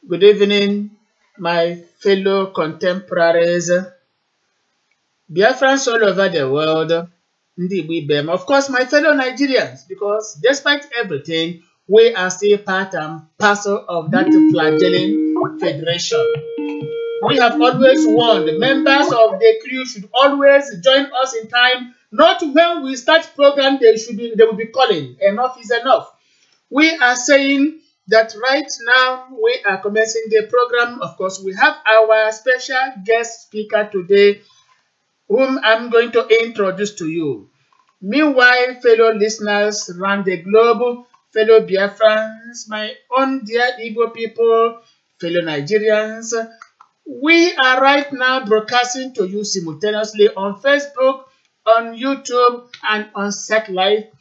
Good evening, my fellow contemporaries, Biafrans all over the world, of course, my fellow Nigerians, because despite everything, we are still part and parcel of that flagelling federation. We have always warned members of the crew should always join us in time, not when we start program they will be calling. Enough is enough. We are saying that right now we are commencing the program. Of course, we have our special guest speaker today, whom I'm going to introduce to you. Meanwhile, fellow listeners around the globe, fellow Biafrans, my own dear Igbo people, fellow Nigerians, we are right now broadcasting to you simultaneously on Facebook, on YouTube, and on satellite.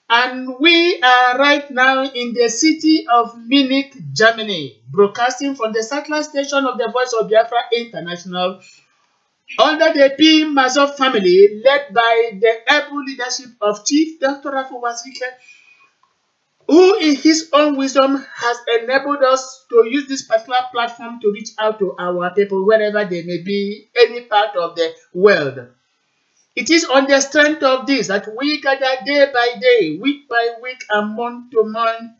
And we are right now in the city of Munich, Germany, broadcasting from the satellite station of the Voice of Biafra International under the bim-massob family, led by the able leadership of Chief Dr. Rafu Wasike, who in his own wisdom has enabled us to use this particular platform to reach out to our people wherever they may be, any part of the world. It is on the strength of this that we gather day by day, week by week, and month to month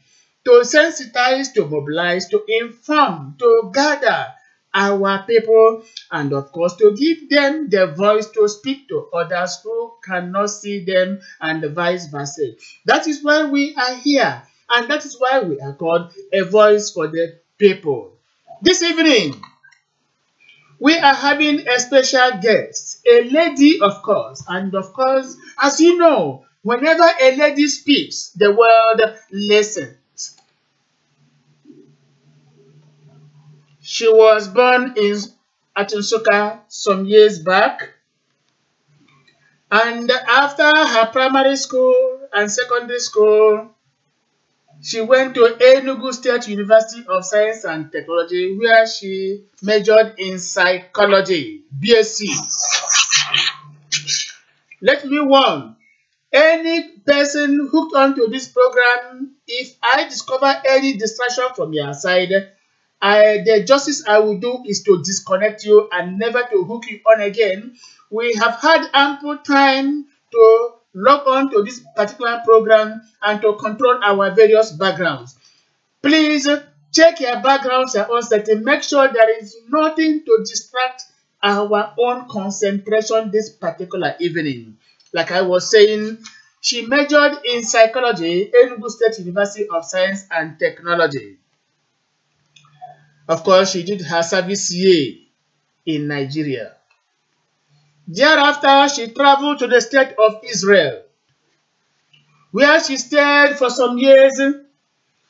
to sensitize, to mobilize, to inform, to gather our people, and of course to give them the voice to speak to others who cannot see them, and vice versa. That is why we are here, and that is why we are called a voice for the people. This evening, we are having a special guest, a lady, of course, and of course, as you know, whenever a lady speaks, the world listens. She was born in Nsukka some years back, and after her primary school and secondary school, she went to Enugu State University of Science and Technology, where she majored in psychology, BSc. Let me warn any person hooked onto this program, if I discover any distraction from your side, the justice I will do is to disconnect you and never to hook you on again. We have had ample time to log on to this particular program and to control our various backgrounds. Please check your backgrounds, your own setting. Make sure there is nothing to distract our own concentration this particular evening. Like I was saying, she majored in psychology, Enugu State University of Science and Technology. Of course, she did her service year in Nigeria. Thereafter, she traveled to the state of Israel, where she stayed for some years,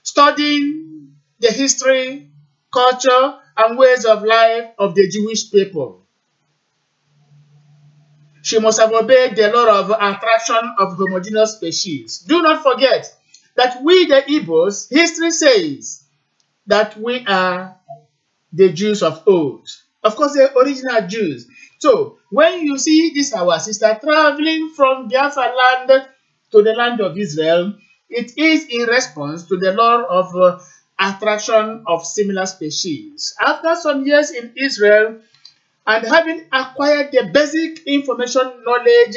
studying the history, culture, and ways of life of the Jewish people. She must have obeyed the law of attraction of homogeneous species. Do not forget that we, the Igbos, history says that we are the Jews of old. Of course, the original Jews. So, when you see this our sister traveling from Biafra land to the land of Israel, it is in response to the law of attraction of similar species. After some years in Israel, and having acquired the basic information knowledge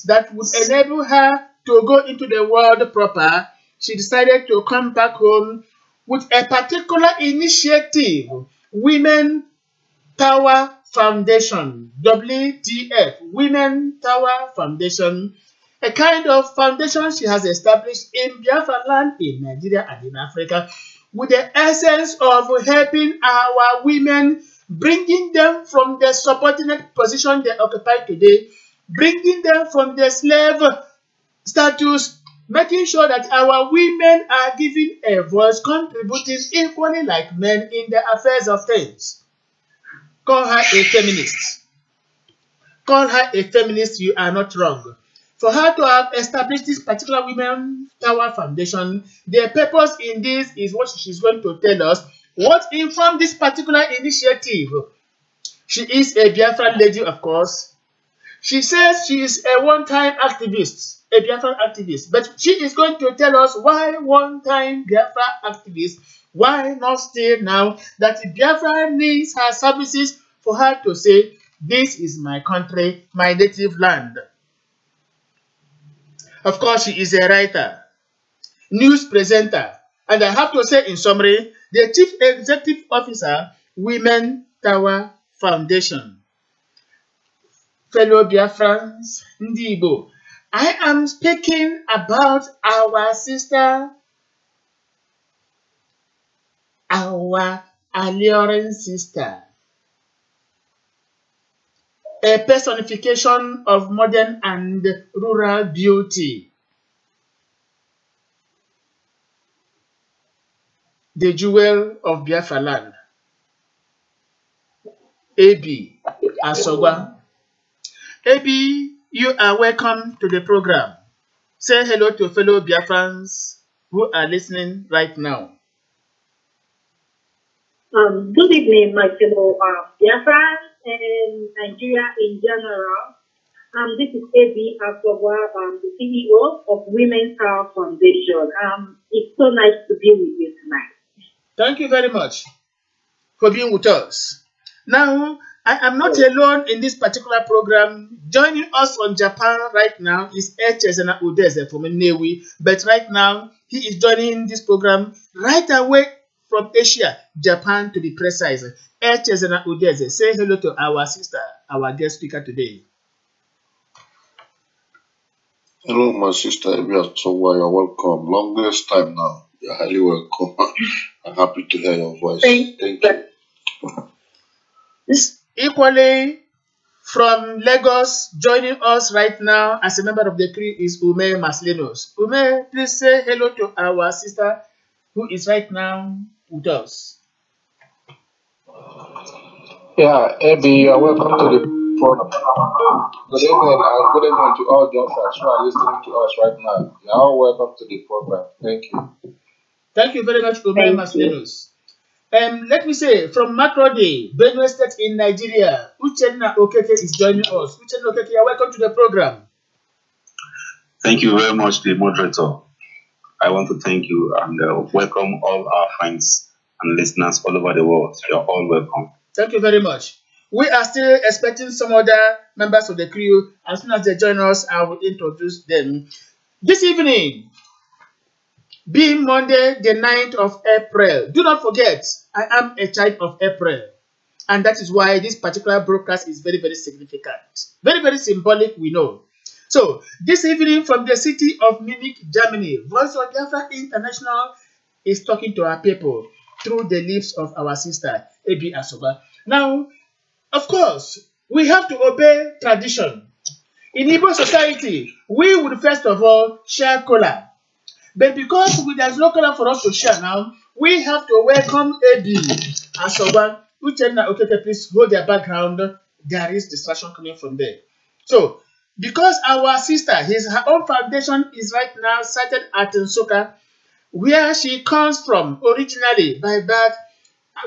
that would enable her to go into the world proper, she decided to come back home with a particular initiative, Women Tower Foundation, WTF, Women Tower Foundation, a kind of foundation she has established in Biafra land, in Nigeria and in Africa, with the essence of helping our women, bringing them from the subordinate position they occupy today, bringing them from the slave status, making sure that our women are given a voice, contributing equally like men in the affairs of things. Call her a feminist. Call her a feminist, you are not wrong. For her to have established this particular Women Tower Foundation, the purpose in this is what she's going to tell us. What informed this particular initiative? She is a Biafran lady, of course. She says she is a one-time activist, a Biafran activist. But she is going to tell us why one-time Biafra activist Why not stay now that Biafra needs her services for her to say, this is my country, my native land? Of course, she is a writer, news presenter, and I have to say in summary, the Chief Executive Officer, Women Tower Foundation. Fellow Biafrans, Ndi Igbo, I am speaking about our sister, our alluring sister, a personification of modern and rural beauty, the jewel of Biafra land, A.B. Asogwa. A.B., you are welcome to the program. Say hello to fellow Biafrans who are listening right now. Good evening, my fellow Biafrans and Nigeria in general. This is A.B. Asogwa, the CEO of Women's Tower Foundation. It's so nice to be with you tonight. Thank you very much for being with us. Now, I am not alone in this particular program. Joining us from Japan right now is Echezena Udeze from Nnewi, but right now he is joining this program right away from Asia, Japan to be precise. Echezena Udeze, say hello to our sister, our guest speaker today. Hello, my sister Ebi Asogwa. You're welcome. Longest time now. You're highly welcome. I'm happy to hear your voice. Thank you. Equally, from Lagos, joining us right now as a member of the crew is Ume Maslinos. Ume, please say hello to our sister who is right now with us. Yeah, Abby, you are welcome to the program. Good evening, and good evening to all the friends who are listening to us right now. You are all welcome to the program. Thank you. Thank you very much, Ume Maslinos. Let me say, from Makurdi, Benue State in Nigeria, Uchenna Okeke is joining us. Uchenna Okeke, you are welcome to the program. Thank you very much, the moderator. I want to thank you and welcome all our friends and listeners all over the world. You are all welcome. Thank you very much. We are still expecting some other members of the crew. As soon as they join us, I will introduce them. This evening, being Monday, the 9th of April, do not forget, I am a child of April. And that is why this particular broadcast is very, very significant. Very, very symbolic, we know. So, this evening from the city of Munich, Germany, Voice of Biafra International is talking to our people through the lips of our sister, A.B. Asogwa. Now, of course, we have to obey tradition. In Igbo society, we would first of all share kola. But because there's no color for us to share now, we have to welcome A.B. Asogwa. Uchenna Okeke, please hold their background. There is distraction coming from there. So, because our sister, her own foundation is right now sited at Nsukka, where she comes from originally by birth,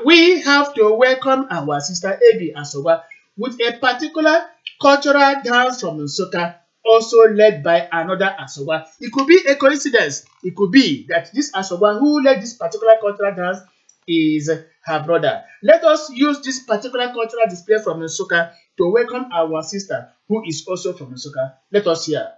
we have to welcome our sister A.B. Asogwa with a particular cultural dance from Nsukka, also led by another Asogwa. It could be a coincidence. It could be that this Asogwa who led this particular cultural dance is her brother. Let us use this particular cultural display from Nsukka to welcome our sister who is also from Nsukka. Let us hear.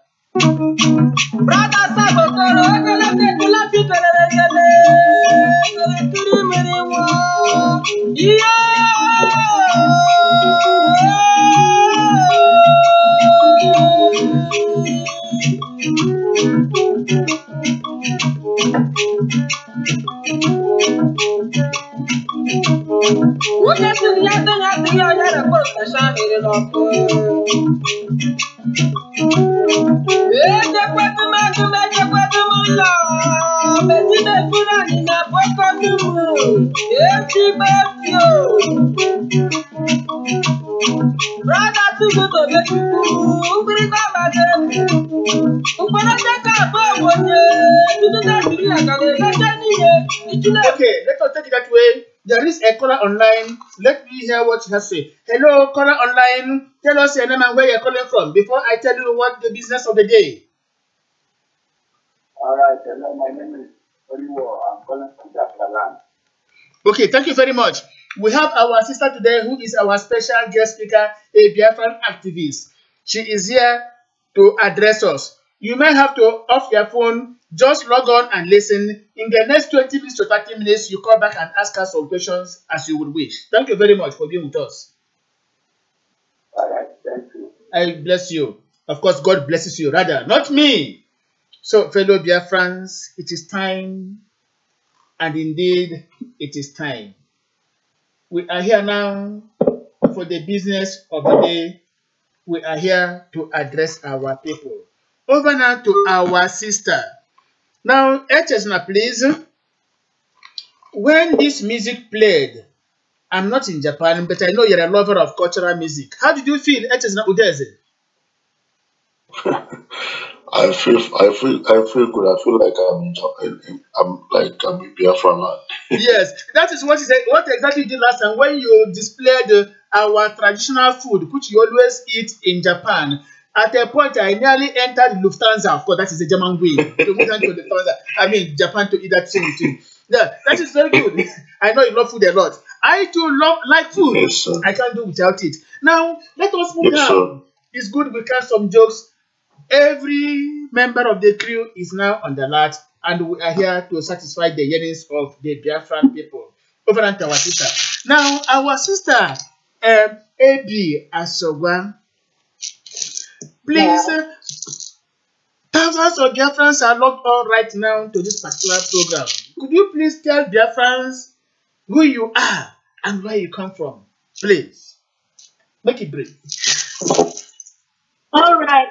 Okay, let us take it that way. There is a caller online. Let me hear what she has to say. Hello, caller online. Tell us your name and where you're calling from before I tell you what the business of the day. All right, hello, my name is Oliwo. I'm calling from Biafra land. Okay, thank you very much. We have our sister today who is our special guest speaker, a Biafran activist. She is here to address us. You may have to off your phone, just log on and listen. In the next 20 minutes to 30 minutes, you call back and ask us some questions as you would wish. Thank you very much for being with us. All right, thank you. I bless you. Of course, God blesses you, rather, not me. So, fellow Biafrans, it is time, and indeed, it is time. We are here now for the business of the day. We are here to address our people. Over now to our sister. Now, Echesna, please. When this music played, I'm not in Japan, but I know you're a lover of cultural music. How did you feel, Echesna Udeze? I feel good. I feel like I'm in Biafra land. Yes, that is what he said. What exactly you did last time when you displayed our traditional food, which you always eat in Japan. At a point, I nearly entered Lufthansa. Of course, that is the German way to move on to Lufthansa. I mean, Japan to eat that same thing. Yeah, that is very good. I know you love food a lot. I too like food. Yes, sir. I can't do without it. Now, let us move Yes, down. It's good we can some jokes. Every member of the crew is now on the alert, and we are here to satisfy the yearnings of the Biafran people. Over and to our sister. Now, our sister, AB Asogwa, please, thousands of Biafrans are logged on right now to this particular program. Could you please tell Biafrans who you are and where you come from? Please, make it brief. All right.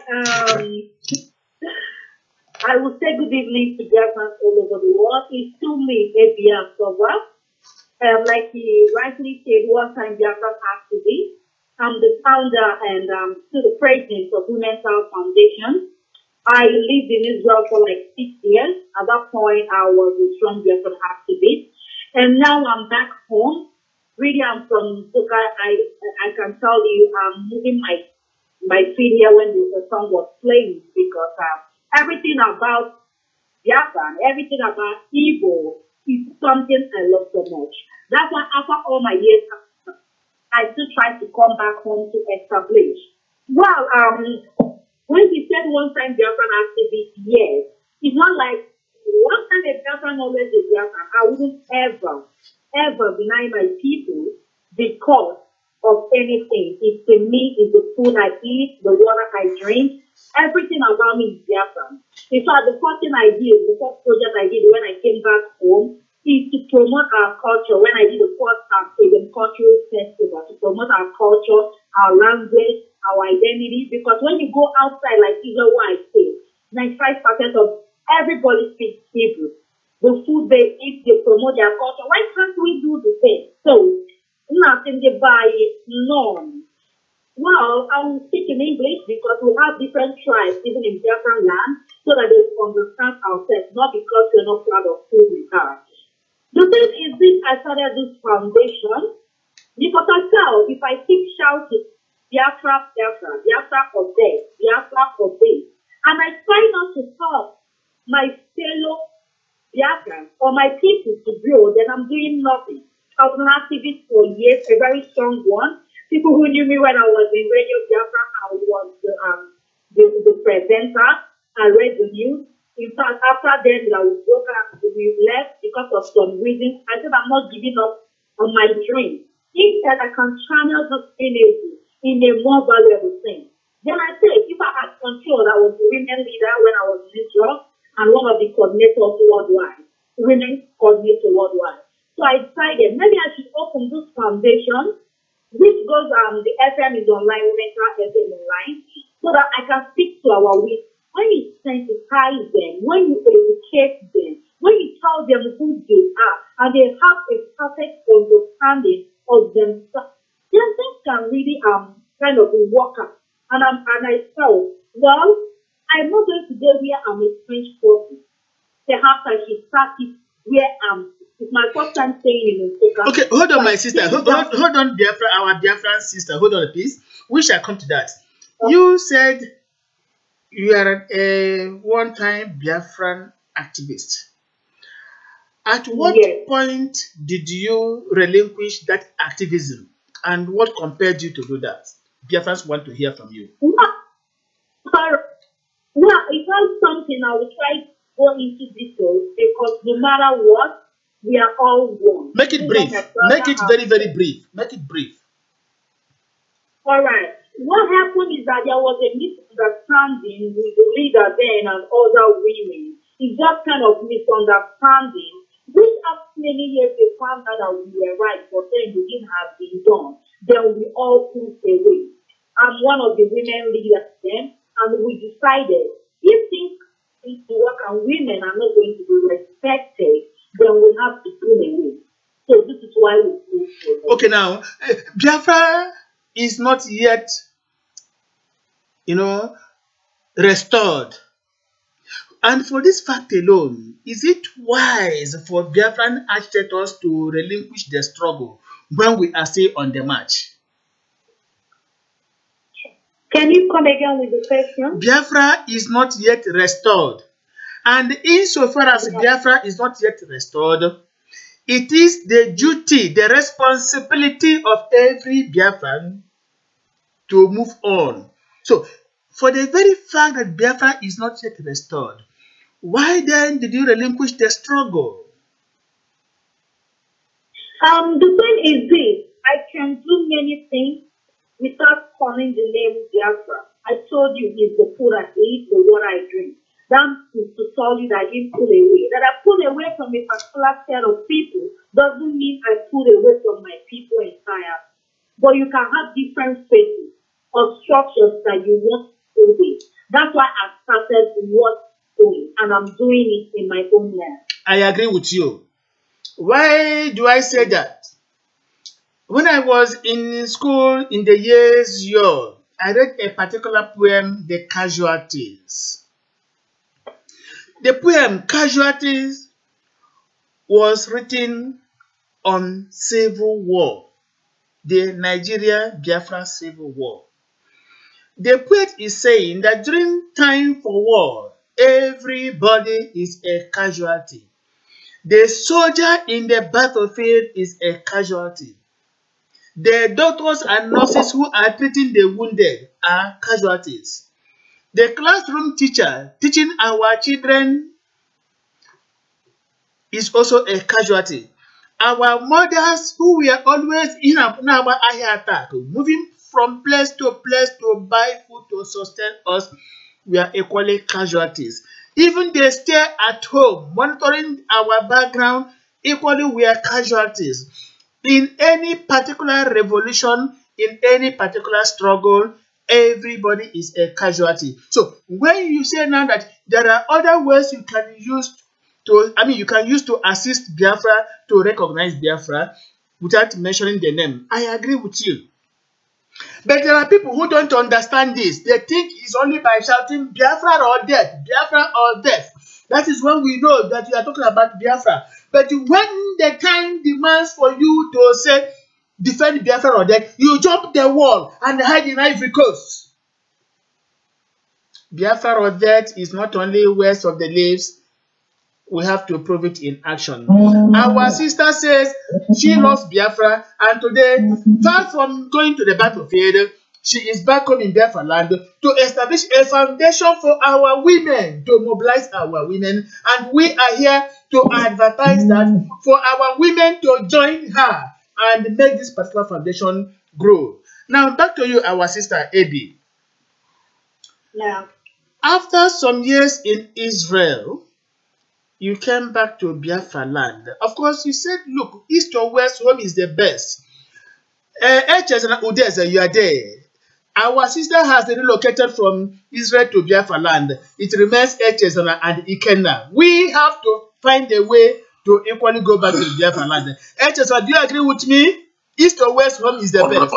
I will say good evening to Biafrans all over the world. It's to me, Ebia Soba. Like he rightly said, one-time Biafran activist. I'm the founder and still the president of Women's Health Foundation. I lived in Israel for like 6 years. At that point, I was a strong Biafran activist. And now I'm back home. Really, I'm from Suka. I can tell you, I'm moving my feet here when the song was playing because everything about Biafran, everything about Igbo is something I love so much. That's why after all my years, I still try to come back home to establish. Well, when he said one-time Biafran activist, yes, it's not like one-time a Biafran always a Biafran. I wouldn't ever deny my people because of anything. It's the meat, it's the food I eat, the water I drink. Everything about me is Biafran. In fact, the first thing I did, the first project I did when I came back home is to promote our culture. When I did the first Activism cultural festival, to promote our culture, our language, our identity. Because when you go outside, like Israel, where I say, 95% of everybody speaks Hebrew. The food they eat, they promote their culture. Why can't we do the same? So, nothing they buy none. Well, I will speak in English because we have different tribes, even in Biafran land, so that they understand ourselves, not because we're not proud of who we are. The thing is this, I started this foundation because I felt if I keep shouting, Biafra, Biafra, Biafra for death, Biafra for this, and I try not to help my fellow Biafrans or my people to grow, then I'm doing nothing. I was an activist for years, a very strong one. People who knew me when I was in Radio Biafra, I was the presenter. I read the news. In fact, after then, we left because of some reasons. I said I'm not giving up on my dream. Instead, I can channel this energy in a more valuable thing. Then I said, if I had control, I was the women leader when I was in Israel and one of the coordinators worldwide, women coordinator worldwide. So I decided maybe I should open this foundation, which goes the FM is online, Women's FM online, so that I can speak to our women. When you sensitize them, when you educate them, when you tell them who they are, and they have a perfect understanding of themselves, then things can really kind of work out. And I felt, well, I'm not going to go where I'm a French person. Perhaps I should start it where it's my first time staying in Nsukka. Okay, hold on, my sister. Hold on, Biafra, our Biafran sister. Hold on, please. We shall come to that. You said you are a one-time Biafran activist. At what point did you relinquish that activism, and what compelled you to do that? Biafrans want to hear from you. Well, it's not something I will try to go into details because no matter what, we are all one. Make it brief. Make it very, very brief. Make it brief. All right. What happened is that there was a misunderstanding with the leader then and other women. It's just kind of misunderstanding, which after many years they found out that we were right, but then we didn't have been done. Then we all pulled away. I'm one of the women leaders then. And we decided if things need to work and women are not going to be respected, then we have to pull away. So this is why we pull away. Okay, now Biafra is not yet, restored. And for this fact alone, is it wise for Biafran agitators to relinquish the struggle when we are still on the march? Can you come again with the question? Biafra is not yet restored. And insofar as Biafra is not yet restored, it is the duty, the responsibility of every Biafran to move on. So, for the very fact that Biafra is not yet restored, why then did you relinquish the struggle? The thing is this, I can do many things without calling the name Biafra. I told you it's the food I eat, the water I drink. That is to tell you that I didn't pull away. That I pull away from a particular set of people doesn't mean I pull away from my people entirely. But you can have different spaces or structures that you want to do. That's why I started what's doing, and I'm doing it in my own land. I agree with you. Why do I say that? When I was in school in the years yore, I read a particular poem, The Casualties. The poem Casualties was written on civil war, the Nigeria-Biafra civil war. The poet is saying that during time for war, everybody is a casualty. The soldier in the battlefield is a casualty. The doctors and nurses who are treating the wounded are casualties. The classroom teacher teaching our children is also a casualty. Our mothers who were always in our attack, moving from place to buy food to sustain us, we are equally casualties. Even they stay at home monitoring our background, equally we are casualties. In any particular revolution, in any particular struggle, everybody is a casualty. So when you say now that there are other ways you can use to assist Biafra to recognize Biafra without mentioning the name, I agree with you. But there are people who don't understand this. They think it's only by shouting Biafra or death, Biafra or death. That is when we know that we are talking about Biafra. But when the time demands for you to say defend Biafra or death, you jump the wall and hide in Ivory Coast. Biafra or death is not only words of the lips, we have to prove it in action. Our sister says she loves Biafra, and today, far from going to the battlefield, she is back home in Biafra land to establish a foundation for our women, to mobilize our women, and we are here to advertise that for our women to join her and make this particular foundation grow. Now, back to you, our sister Ebi. Yeah. After some years in Israel, you came back to Biafra land. Of course, you said, look, east or west, home is the best. HS and Udeza, you are there. Our sister has relocated from Israel to Biafra land. It remains HS and Ikenna. We have to find a way to equally go back to Biafra land. HS, do you agree with me? East or west, home is the best.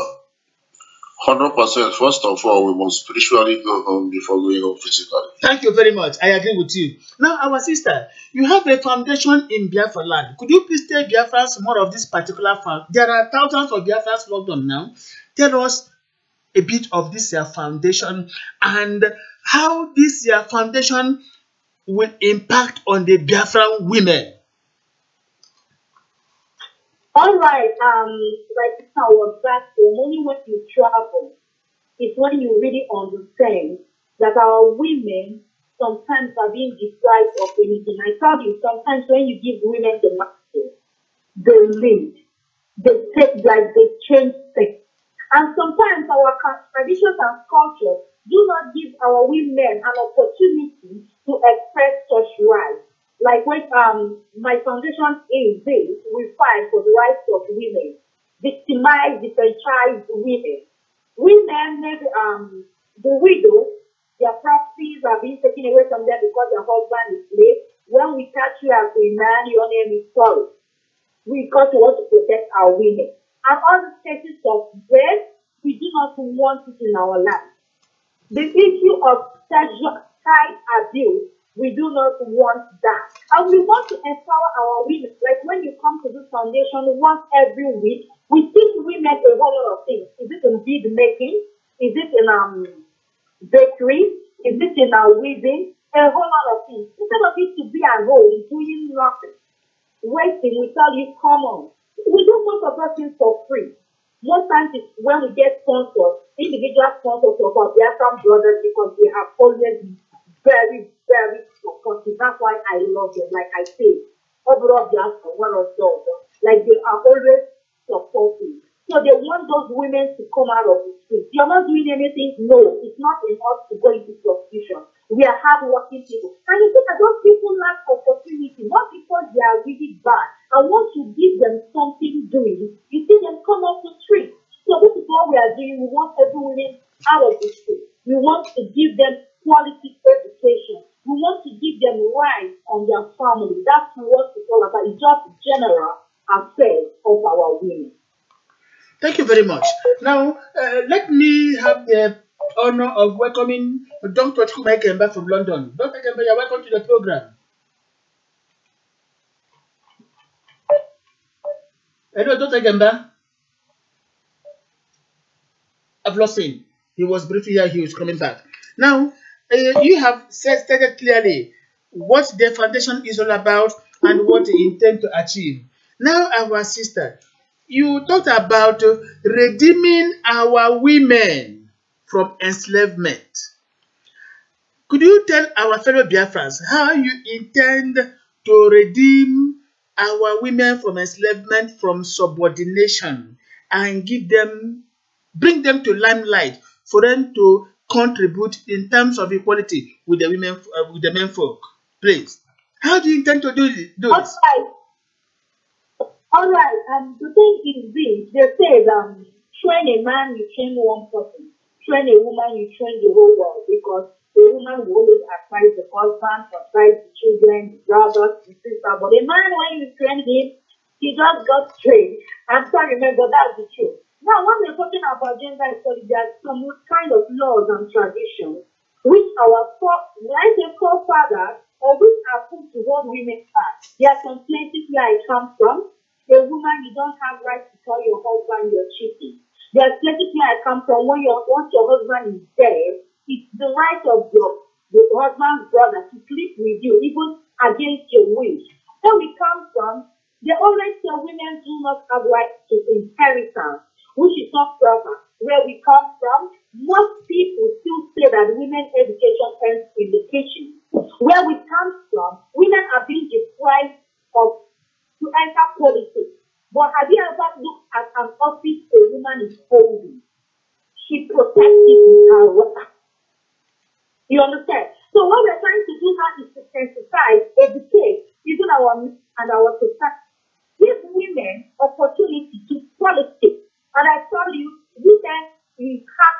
100%. First of all, we must spiritually go home before going home physically. Thank you very much. I agree with you. Now, our sister, you have a foundation in Biafra land. Could you please tell Biafrans more of this particular foundation? There are thousands of Biafrans logged on now. Tell us a bit of this foundation and how this foundation will impact on the Biafran women. All right. Like I was back home, only when you travel is when you really understand that our women sometimes are being deprived of anything. I tell you, sometimes when you give women the master, they lead, they take like they change things. And sometimes our traditions and cultures do not give our women an opportunity to express such rights. Like when my foundation is this, we fight for the rights of women, victimized, disenfranchised women. Women, maybe the widows, their properties are being taken away from them because their husband is late. When we catch you as a man, your name is sorry. Because we want to protect our women. And all the cases of rape, we do not want it in our land. The issue of sexual child abuse, we do not want that. And we want to empower our women. Like when you come to this foundation once every week, we teach women a whole lot of things. Is it in bead making? Is it in bakery? Is it in weaving? A whole lot of things. Instead of it to be at home doing nothing, waiting, we tell you, come on. We do most of those things for free. Most times it's when we get sponsors, individual sponsors of our Biafra brothers, because they have always been very, very supportive. That's why I love them. Like I say, overall Biafra, one of those, like they are always supportive. So they want those women to come out of the street. You're not doing anything. No, it's not in us to go into prostitution. We are hardworking people. And you see that those people lack opportunity, not because they are really bad. And once you give them something doing, you see them come off the street. So this is what we are doing. We want every woman out of the street. We want to give them quality education. We want to give them rights on their family. That's what it's all about. It's just general affairs of our women. Thank you very much. Now, let me have the honor of welcoming Dr. Chukwuma Ekemba from London. Dr. Ekemba, you're welcome to the program. Hello, Dr. Ekemba. I've lost him. He was briefly here, he was coming back. Now, you have stated clearly what the foundation is all about and what you intend to achieve. Now, our sister, you talked about redeeming our women from enslavement. Could you tell our fellow Biafrans how you intend to redeem our women from enslavement, from subordination, and bring them to limelight for them to contribute in terms of equality with the women, with the men folk? Please, how do you intend to do this? All right. The thing is this: they say, train a man, you train one person. Train a woman, you train the whole world. Because the woman will always advise the husband, advise the children, the brothers, the sisters. But a man, when you train him, he just got trained. I'm sorry, remember that's the truth. Now, when we're talking about gender equality, there's some kind of laws and traditions which our forefathers or which are put to what women are. There are some places where I come from. A woman, you don't have right to tell your husband you're cheating. There are places where I come from, once your husband is dead, it's the right of the husband's brother to sleep with you, even against your wish. Where we come from, they always say women do not have right to inheritance, which is not proper. Where we come from, most people still say that women's education ends in the kitchen. Where we come from, women are being deprived of to enter politics. But have you ever looked at an office a woman is holding? She protects it with her work. You understand? So what we're trying to do now is to sensitize, educate, even our men and our society. Give women opportunity to politics. And I tell you, women, it's hard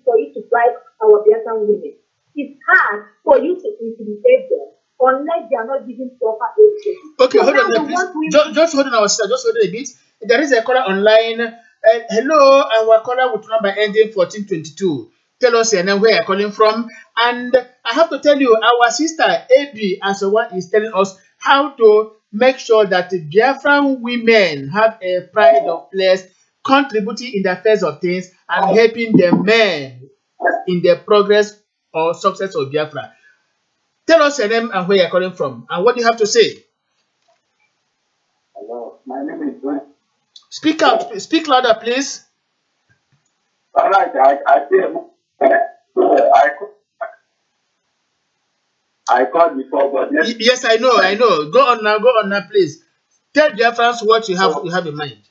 for you to drive our Biafran women. It's hard for you to intimidate them unless they are not giving proper education. Okay, so hold on, please. Just hold on, our sister. Just hold on a bit. There is a caller online. Hello, our caller with number ending 1422. Tell us your name, where you're calling from. And I have to tell you, our sister AB Asowa is telling us how to make sure that the Biafran women have a pride of place, contributing in the affairs of things and helping the men in the progress or success of Biafra. Tell us your name and where you're calling from, and what do you have to say? Hello, my name is John. Speak out. Speak louder, please. All right, I called before, but Yes, I know. Go on now, please. Tell Biafrans what you have in mind.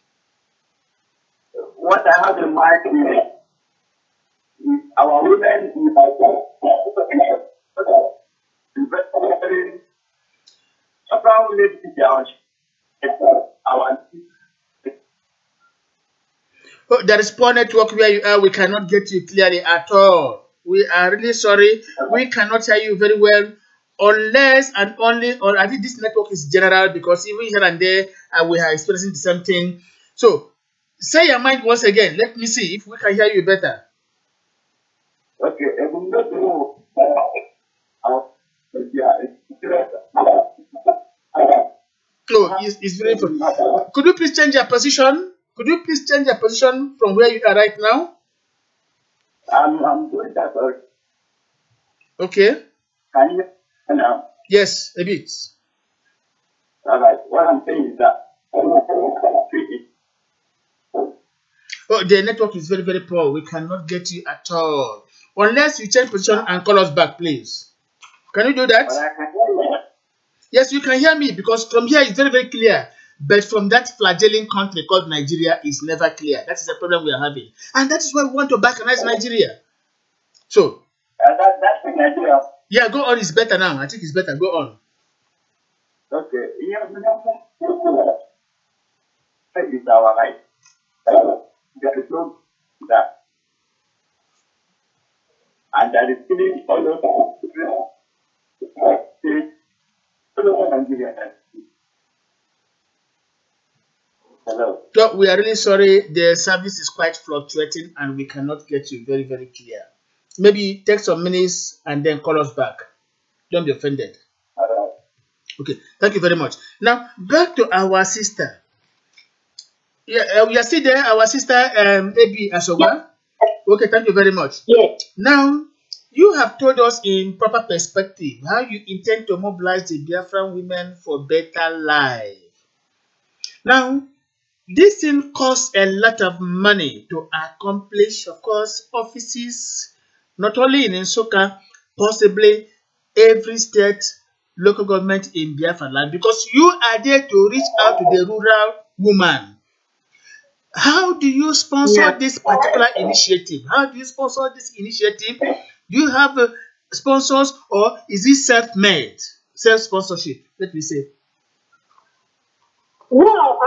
what I have in mind is our women Oh, there is poor network where you are. We cannot get you clearly at all. We are really sorry. We cannot hear you very well, unless and only, or I think this network is general, because even here and there we are experiencing the same thing. So say your mind once again. Let me see if we can hear you better. Okay. Oh, it's very important. Could you please change your position? Could you please change your position from where you are right now? I'm doing that. Okay. Can you hear now? Yes, a bit. All right. What I'm saying is that oh, the network is very, very poor. We cannot get you at all. Unless you change position and call us back, please. Can you do that? but I can hear you. Yes, you can hear me, because from here it's very, very clear. But from that flagelling country called Nigeria is never clear. That is the problem we are having. And that is why we want to balkanize Nigeria. So, That's in Nigeria. yeah, go on. It's better now. I think it's better. Go on. Okay. It's our right. There is no that. And that is killing all over Nigeria. Hello. So we are really sorry. The service is quite fluctuating and we cannot get you very, very clear. Maybe take some minutes and then call us back. Don't be offended. All right. Okay, thank you very much. Now, back to our sister. Yeah, we are still there, our sister AB Asoga. Okay, thank you very much. Yes. Now, you have told us in proper perspective how you intend to mobilize the Biafran women for better life. Now, this thing costs a lot of money to accomplish, of course, offices, not only in Nsukka, possibly every state, local government in Biafra land, because you are there to reach out to the rural woman. How do you sponsor this particular initiative? How do you sponsor this initiative? Do you have sponsors, or is it self-made? Self-sponsorship, let me say. Well,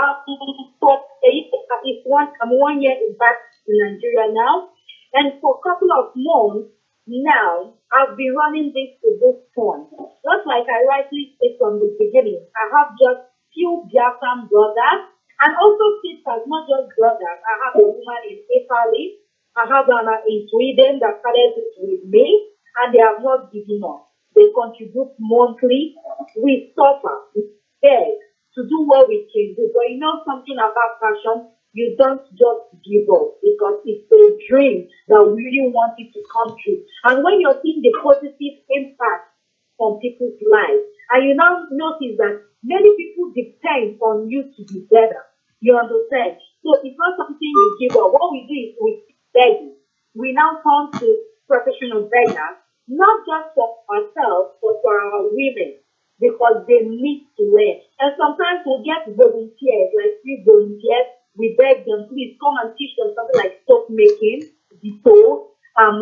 I'm 1 year back in Nigeria now, and for a couple of months now, I've been running this to this point. Just like I rightly said from the beginning, I have just few Biafran brothers, and also sisters, not just brothers. I have a woman in Italy, I have one in Sweden that started it with me, and they have not given up. They contribute monthly. We suffer, we beg to do what we can do. But you know something about passion, you don't just give up, because it's a dream that we really want it to come true. And when you're seeing the positive impact on people's lives, and you now notice that many people depend on you to be better. You understand? So it's not something you give up. What we do is we beg. We now turn to professional beggars, not just for ourselves, but for our women, because they need to learn. And sometimes we'll get volunteers, like free volunteers. We beg them, please come and teach them something like soap making, detour,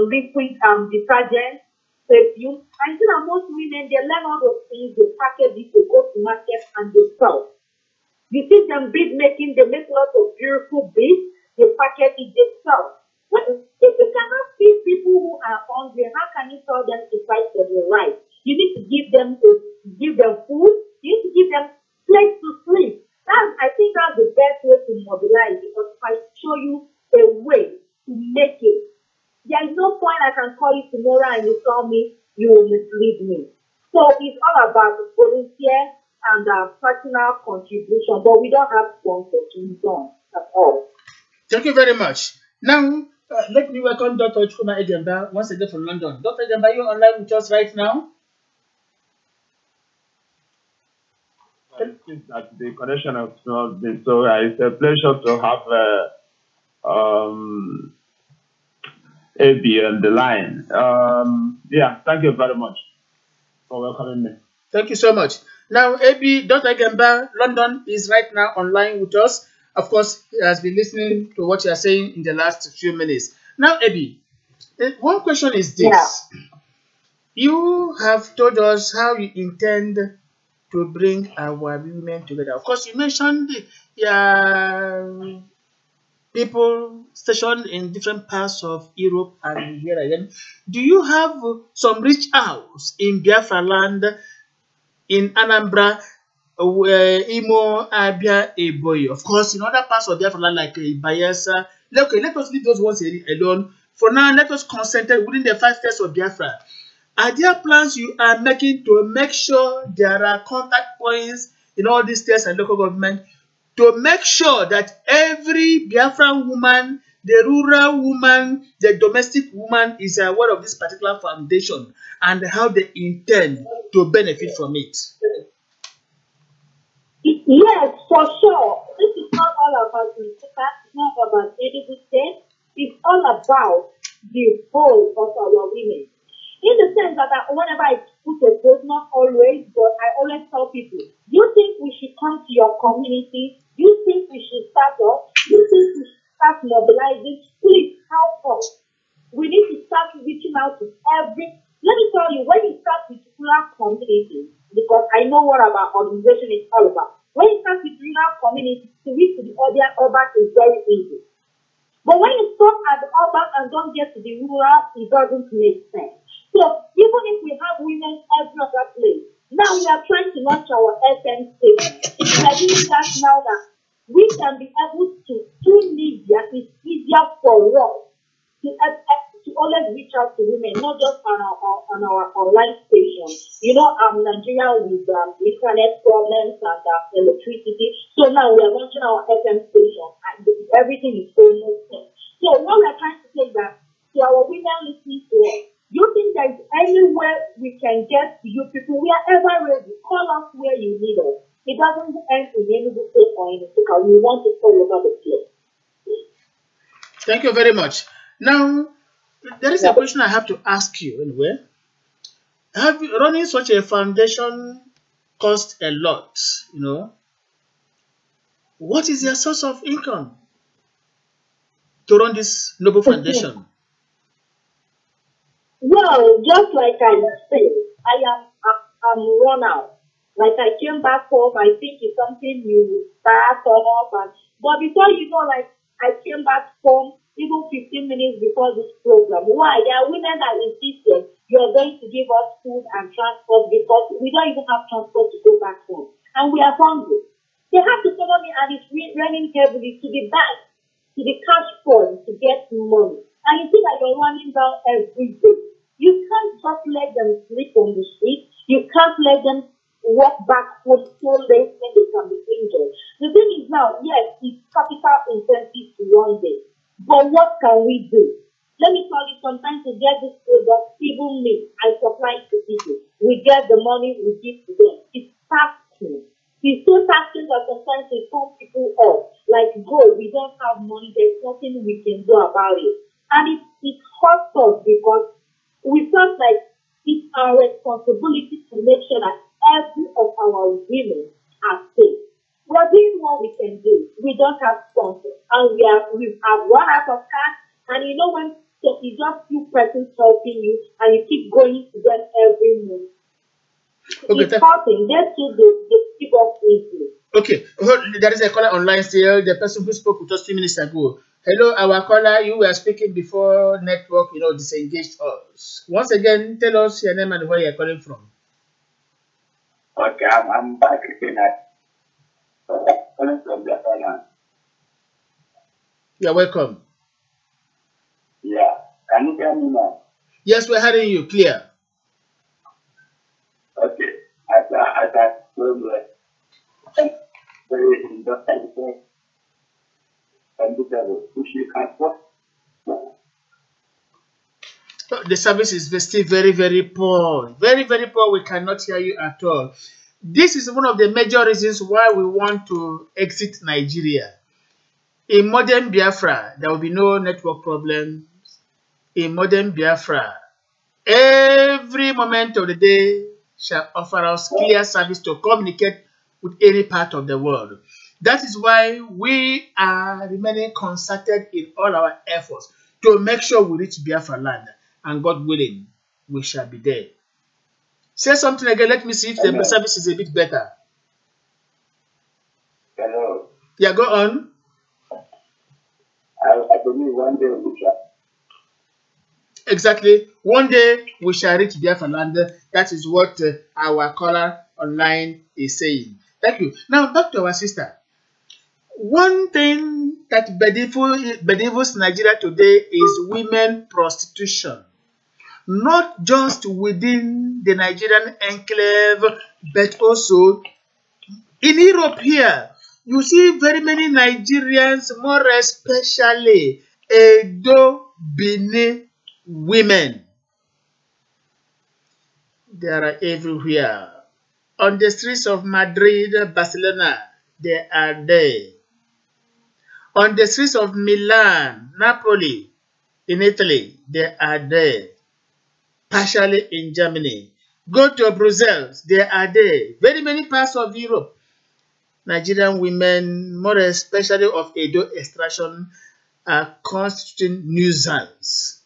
liquid detergent, perfume. And you know, most women, they learn all those things, they package it, they go to market and they sell. You see them bead making, they make lots of beautiful beads, they package it, they sell. If you cannot feed people who are hungry, how can you tell them to fight for their rights? You need to give them food, you need to give them place to sleep. I think that's the best way to mobilize, because if I show you a way to make it, there is no point I can call you tomorrow and you tell me you will mislead me. So it's all about volunteer and personal contribution, but we don't have sponsors at all. Thank you very much. Now, let me welcome Dr. Chukuma Egemba once again from London. Dr. Egemba, you're online with us right now? That the connection has not been so. It's a pleasure to have AB on the line. Yeah, thank you very much for welcoming me. Thank you so much. Now, AB, Dr. Gemba, London is right now online with us. Of course, he has been listening to what you are saying in the last few minutes. Now, AB, one question is this. Yeah. You have told us how you intend to bring our women together. Of course, you mentioned people stationed in different parts of Europe and here again. Do you have some reach outs in Biafra land, in Anambra, Imo, Abia, Ebonyi? Of course, in other parts of Biafra land like Bayelsa. Okay, let us leave those ones alone. For now, let us concentrate within the 5 states of Biafra. Are there plans you are making to make sure there are contact points in all these states and local government to make sure that every Biafran woman, the rural woman, the domestic woman is aware of this particular foundation and how they intend to benefit from it? Yes, for sure. This is not all about the it's not about any state. It's all about the whole of our women. In the sense that whenever I put a post, not always, but I always tell people, you think we should come to your community? You think we should start up? You think we should start mobilizing? Please help us. We need to start reaching out to every. Let me tell you, when you start with rural communities, because I know what our organization is all about. When you start with rural communities, to reach to the other urban is very easy. But when you stop at the urban and don't get to the rural, it doesn't make sense. So even if we have women every other place, now we are trying to launch our FM station. We are doing that now that we can be able to through media. It's easier for us to always reach out to women, not just on our online station. You know, Nigeria with internet problems and electricity. So now we are launching our FM station and everything is almost there. So what we are trying to say is that to our women listening to us, you think there's anywhere we can get to you people? We are ever ready. Call us where you need us. It doesn't end in any state or in Africa. We want it all over the place. Thank you very much. Now, there is a question I have to ask you anyway. Running such a foundation costs a lot, you know. What is your source of income to run this noble foundation? Well, just like I said, I'm run out. Like I came back home, I think it's something you start off, but before you know, like I came back home even 15 minutes before this program. Why? There are women that insisted you're going to give us food and transport because we don't even have transport to go back home, and we are hungry. They have to follow me, and it's running heavily to the bank, to the cash point to get money. And you see that you're running down every day. You can't just let them sleep on the street. You can't let them walk back home so late when they can be injured. The thing is now, yes, it's capital intensive to run this. But what can we do? Let me tell you, sometimes to get this product, even me, I supply to people. We get the money, we give to them. It's taxing. It's so taxing that sometimes they turn people off. Like, go, we don't have money, there's nothing we can do about it. And it hurts us because we felt like it's our responsibility to make sure that every of our women are safe. We're doing what we can do. We don't have sponsors. And we have run out of cash. And you know when so it's just few persons helping you and you keep going to them every month. Okay, it's hurting. That's they give up easily. Okay, there is a caller online still. The person who spoke with us 2 minutes ago. Hello, our caller. You were speaking before network, disengaged us. Once again, tell us your name and where you're calling from. Okay, I'm back again. Calling from Biafra. You're welcome. Yeah, can you hear me now? Yes, we're hearing you clear. Okay, as I told you, very important and which you can work. The service is still very, very poor. Very, very poor. We cannot hear you at all. This is one of the major reasons why we want to exit Nigeria. In modern Biafra, there will be no network problems. In modern Biafra, every moment of the day shall offer us clear service to communicate with any part of the world. That is why we are remaining concerted in all our efforts to make sure we reach Biafra land, and God willing, we shall be there. Say something again. Let me see if the service is a bit better. Hello. Yeah, go on. I believe one day we shall. Exactly. One day we shall reach Biafra land. That is what our caller online is saying. Thank you. Now back to our sister. One thing that bedevils Nigeria today is women prostitution. Not just within the Nigerian enclave, but also in Europe here. You see very many Nigerians, more especially Edo Benin women. They are everywhere. On the streets of Madrid, Barcelona, they are there. On the streets of Milan, Napoli, in Italy, they are there. Partially in Germany. Go to Brussels, they are there. Very many parts of Europe. Nigerian women, more especially of Edo extraction, are constituting nuisance.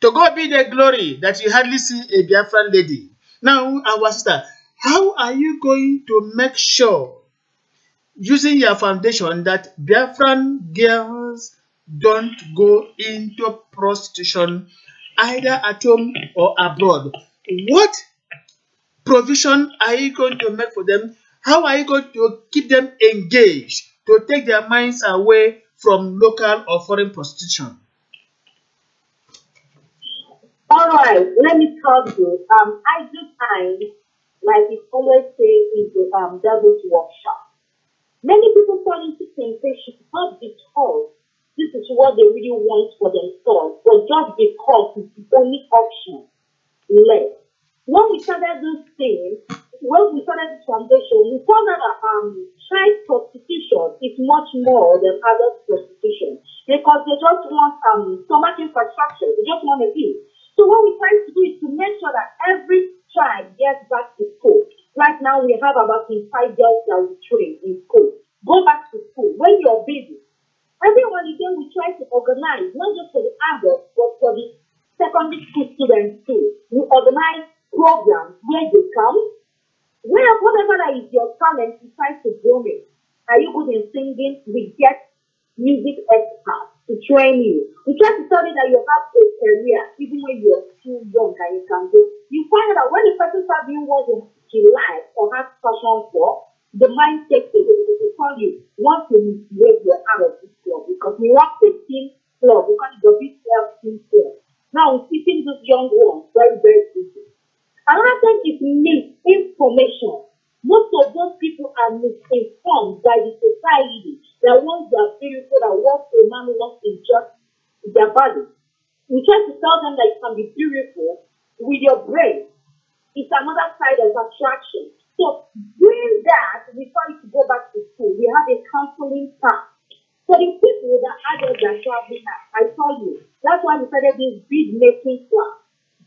To God be the glory that you hardly see a Biafran lady. Now, our sister, how are you going to make sure, using your foundation, that Biafran girls don't go into prostitution either at home or abroad? What provision are you going to make for them? How are you going to keep them engaged to take their minds away from local or foreign prostitution? All right, let me tell you. I do find, like we always say in the devil's workshop, many people fall into temptation not because this is what they really want for themselves, but just because it's the only option left. When we started this thing, when we started this foundation, we found out that child prostitution is much more than adult prostitution because they just want stomach infrastructure, they just want to eat. So what we try to do is to make sure that every child gets back to school. Right now we have about 5 girls that we train in school. Go back to school when you're busy. Every holiday we try to organize, not just for the adults, but for the secondary school students too. We organize programs where they come, where whatever that is your talent, we try to groom it. Are you good in singing? We get music experts to train you. We try to tell you that you have a career, even when you're still young and you can do. You find out that when the person starts doing what he likes or has passion for, the mind takes it because they tell you, once you misbehave, you're out of this club because we want a team club because it's a big team club. Now, we're keeping these young ones very, very busy. Another thing is misinformation. Most of those people are misinformed by the society that once they are beautiful, that once a man wants to just their body. We try to tell them that you can be beautiful with your brain. It's another side of attraction. So doing that, we try to go back to school. We have a counseling class. For the people that adults are traveling out, I tell you, that's why we started this big making class.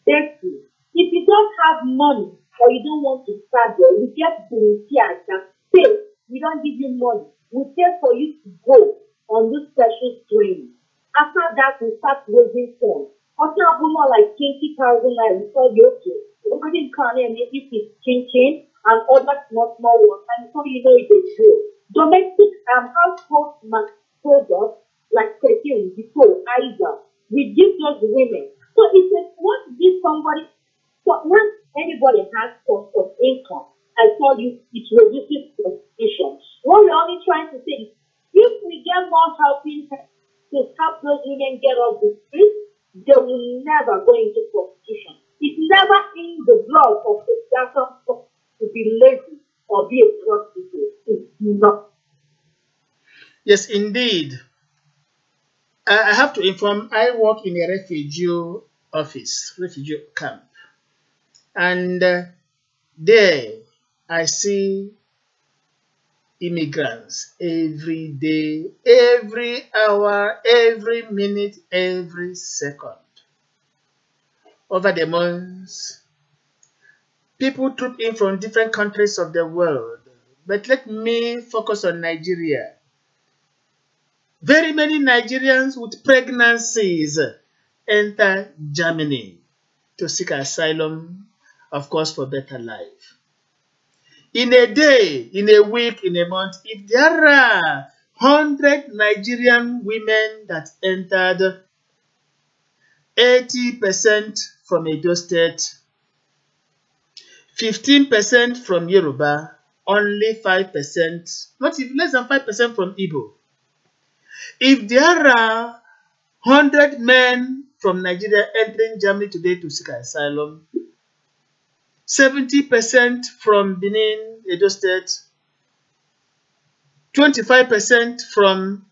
Basically, if you don't have money or you don't want to start there, we get volunteers that pay. We don't give you money. We pay for you to go on this special training. After that, we start raising funds. Also, more like 20,000 naira. We tell you, okay, everybody can make it is changing and other small ones. And so you know it is good. Domestic household products like perfume, before, either. We give those women. So it's a, what give somebody. So once anybody has source of income, I tell you, it reduces prostitution. What we're only trying to say is, if we get more helping to help those women get off the street, they will never go into prostitution. It's never in the blood of a person to be lazy or be a prostitute. It's not. Yes, indeed. I have to inform, I work in a refugee office, refugee camp. And there, I see immigrants every day, every hour, every minute, every second. Over the months, people troop in from different countries of the world. But let me focus on Nigeria. Very many Nigerians with pregnancies enter Germany to seek asylum, of course, for better life. In a day, in a week, in a month, if there are 100 Nigerian women that entered, 80% from Edo State, 15% from Yoruba, only 5%, not even less than 5% from Igbo. If there are 100 men from Nigeria entering Germany today to seek asylum, 70% from Benin, Edo State, 25% from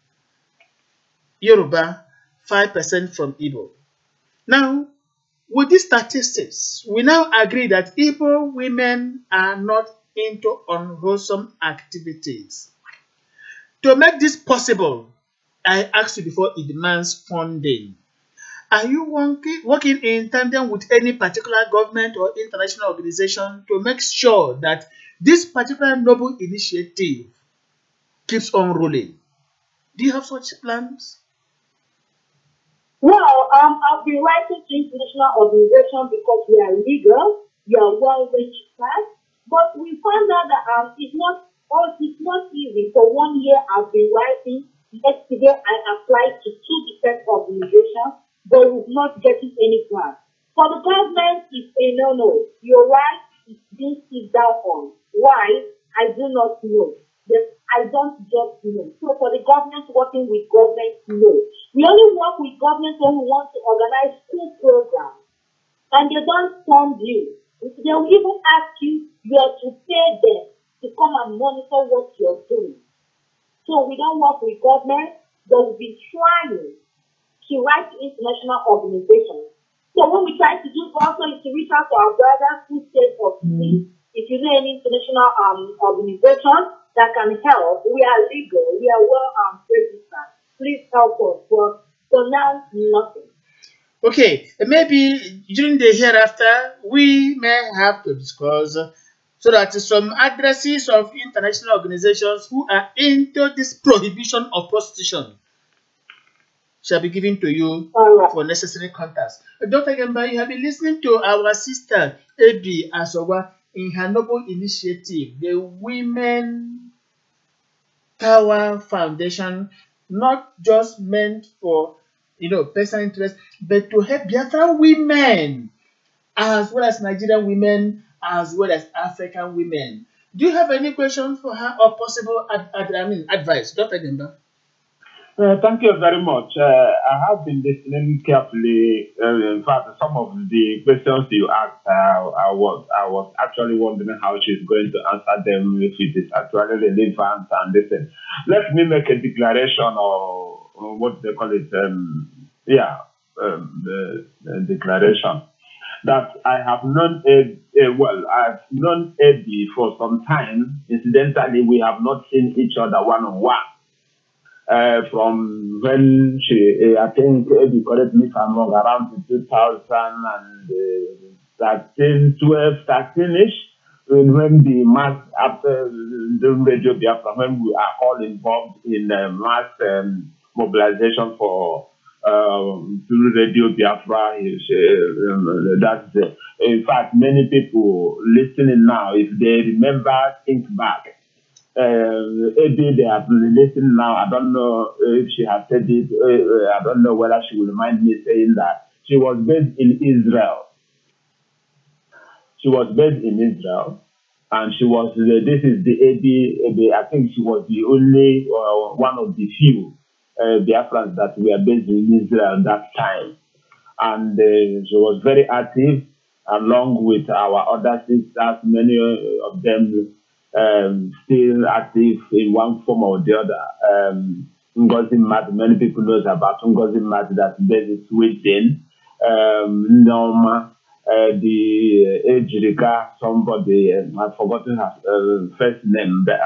Yoruba, 5% from Igbo. Now, with these statistics, we now agree that Igbo women are not into unwholesome activities. To make this possible, I asked you before, it demands funding. Are you working in tandem with any particular government or international organization to make sure that this particular noble initiative keeps on rolling? Do you have such plans? Well, I've been writing to international organizations because we are legal, we are well registered, but we found out that it's not easy. For 1 year, I've been writing. Yesterday, I applied to 2 different organizations, but we're not getting any grant. For the government, it's a no-no. Your right is being sit down on. Why? I do not know. Yes, I don't just know. So for the government, working with government, no. We only work with government when we want to organize school programs. And they don't fund you. They will even ask you, you have to pay them to come and monitor what you're doing. So we don't work with government, but we've been trying to write to international organizations. So what we try to do also is to reach out to our brothers who stay overseas. If you know any international organization that can help, we are legal, we are well registered. Please help us. But for now, nothing. Okay, maybe during the hereafter, we may have to discuss so that some addresses of international organizations who are into this prohibition of prostitution shall be given to you for necessary contacts. Dr. Gemba, you have been listening to our sister Ebi Asowa in her noble initiative, the Women Power Foundation, not just meant for personal interest, but to help Biafra women as well as Nigerian women, as well as African women. Do you have any questions for her or possible advice, Dr. Gemba? Thank you very much. I have been listening carefully. In fact, some of the questions you asked, I was actually wondering how she's going to answer them, if it is actually relevant and listen. Let me make a declaration, or what they call it, the declaration that I have known I've known Eddie for some time. Incidentally, we have not seen each other one-on-one. From when she, I think, Eddie, correct me if I'm wrong, around 2013, 12, 13-ish, when the mass, after the Radio Biafra, when we are all involved in mass mobilization for through Radio Biafra, that's in fact, many people listening now, if they remember, think back. Eddie, they have been listening now. I don't know if she has said it. I don't know whether she will remind me saying that she was based in Israel. She was based in Israel, and she was. This is the Eddie. I think she was the only one of the few Biafrans that were based in Israel at that time, and she was very active, along with our other sisters. Many of them. Still active in one form or the other. Ngozi Mat, many people know about Ngozi Mat, that's based in Sweden. Norma, the Ejirika, somebody, I've forgotten her first name, but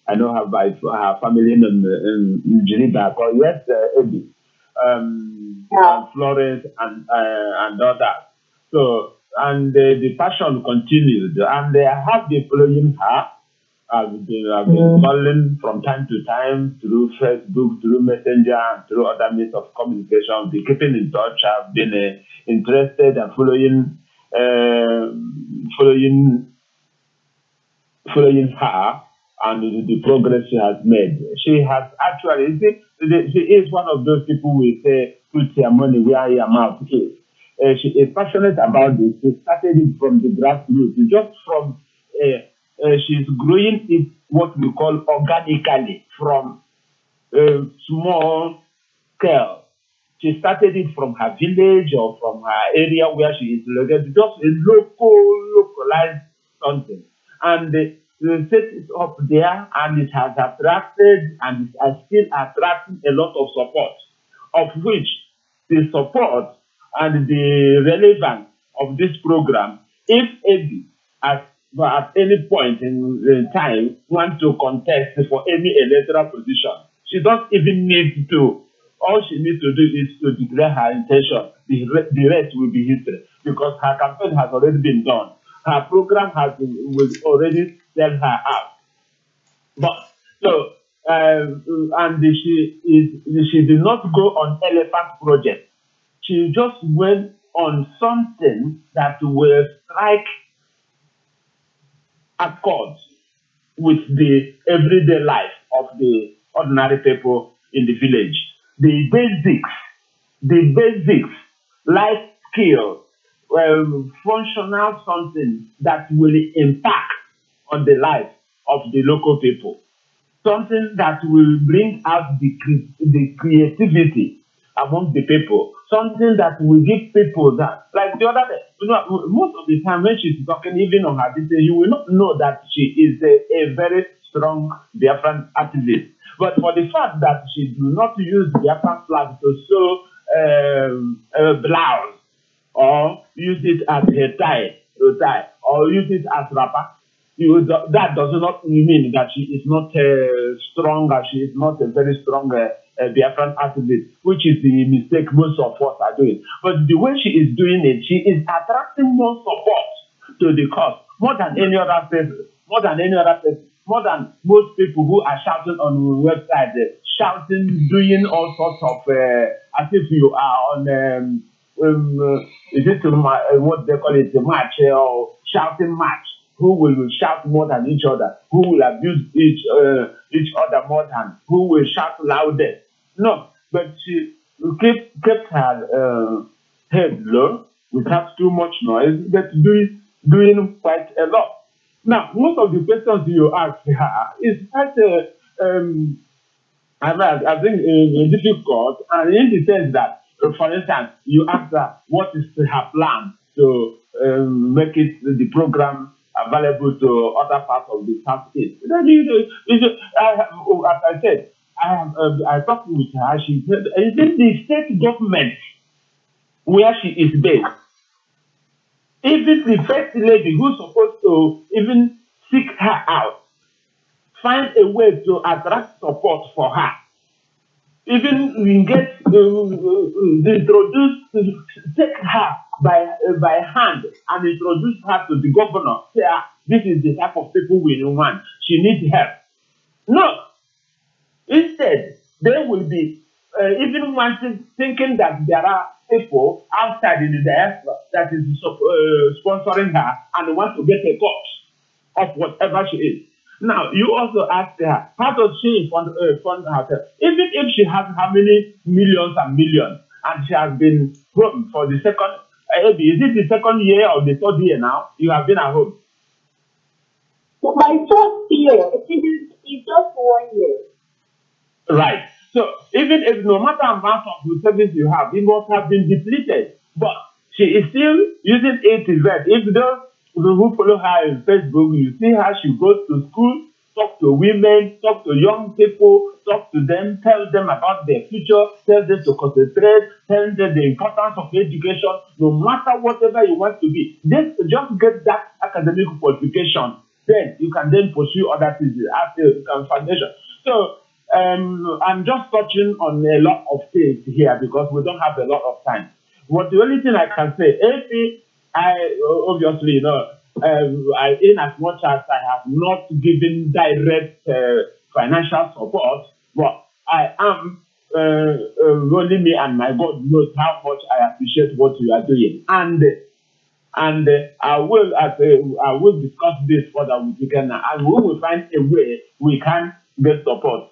I know her by her family name in Jiriba, or yes, Ebi, Florence, and others. So, and the passion continued, and I have been following her. I've been calling from time to time through Facebook, through Messenger, and through other means of communication. I've been keeping in touch. I've been interested and following her and the progress she has made. She has actually, she is one of those people who say, put your money where your mouth is. She is passionate about this. She started it from the grassroots, just from she's growing it what we call organically from small scale. She started it from her village or from her area where she is located, just a localized something. And they set it up there, and it has attracted and it is still attracting a lot of support, of which the support and the relevance of this program, if Eddie at any point in time want to contest for any electoral position, she doesn't even need to. All she needs to do is to declare her intention. The rest will be history, because her campaign has already been done. Her program will already sell her out. But so and she did not go on elephant project. She just went on something that will strike accord with the everyday life of the ordinary people in the village. The basics, life skill, functional something that will impact on the life of the local people. Something that will bring out the creativity among the people. Something that will give people that, like the other day, most of the time when she's talking, even on her detail, you will not know that she is a very strong Biafran activist. But for the fact that she do not use Biafran flag to sew blouse, or use it as a tie, or use it as wrapper, that does not mean that she is not strong, she is not a very strong Biafran activist, which is the mistake most of us are doing. But the way she is doing it, she is attracting more support to the cause, more than any other person, more than most people who are shouting on the website, shouting, doing all sorts of, as if you are on, is it what they call it, a match, or shouting match. Who will shout more than each other? Who will abuse each other more than? Who will shout louder? No, but she kept her head low without too much noise, but doing quite a lot. Now, most of the questions you ask her is quite, I think, difficult, and in the sense that, for instance, you ask her what is her plan to make it the program available to other parts of the Southeast. Then as I said, I talked with her. She said, "Is it the state government where she is based? Even the first lady who's supposed to even seek her out, find a way to attract support for her, even get introduce, take her by hand and introduce her to the governor. Say, this is the type of people we want. She needs help." No. Instead, they will be even thinking that there are people outside in the diaspora that is sponsoring her and want to get a cut of whatever she is. Now, you also ask her, how does she fund herself? Even if she has how many millions and millions, and she has been home for the second, is it the second year or the third year now? You have been at home. My first year, it's just 1 year. Right. So even if no matter amount of the service you have, it must have been depleted. But she is still using it to vet. If those who follow her on Facebook, you see how she goes to school, talk to women, talk to young people, talk to them, tell them about their future, tell them to concentrate, tell them the importance of education, no matter whatever you want to be. Just get that academic qualification. Then you can then pursue other things as a foundation. So I'm just touching on a lot of things here because we don't have a lot of time. What the only thing I can say, I obviously, you know, in as much as I have not given direct financial support, but I am only me and my God knows how much I appreciate what you are doing, and I will discuss this further with you, and we will find a way we can get support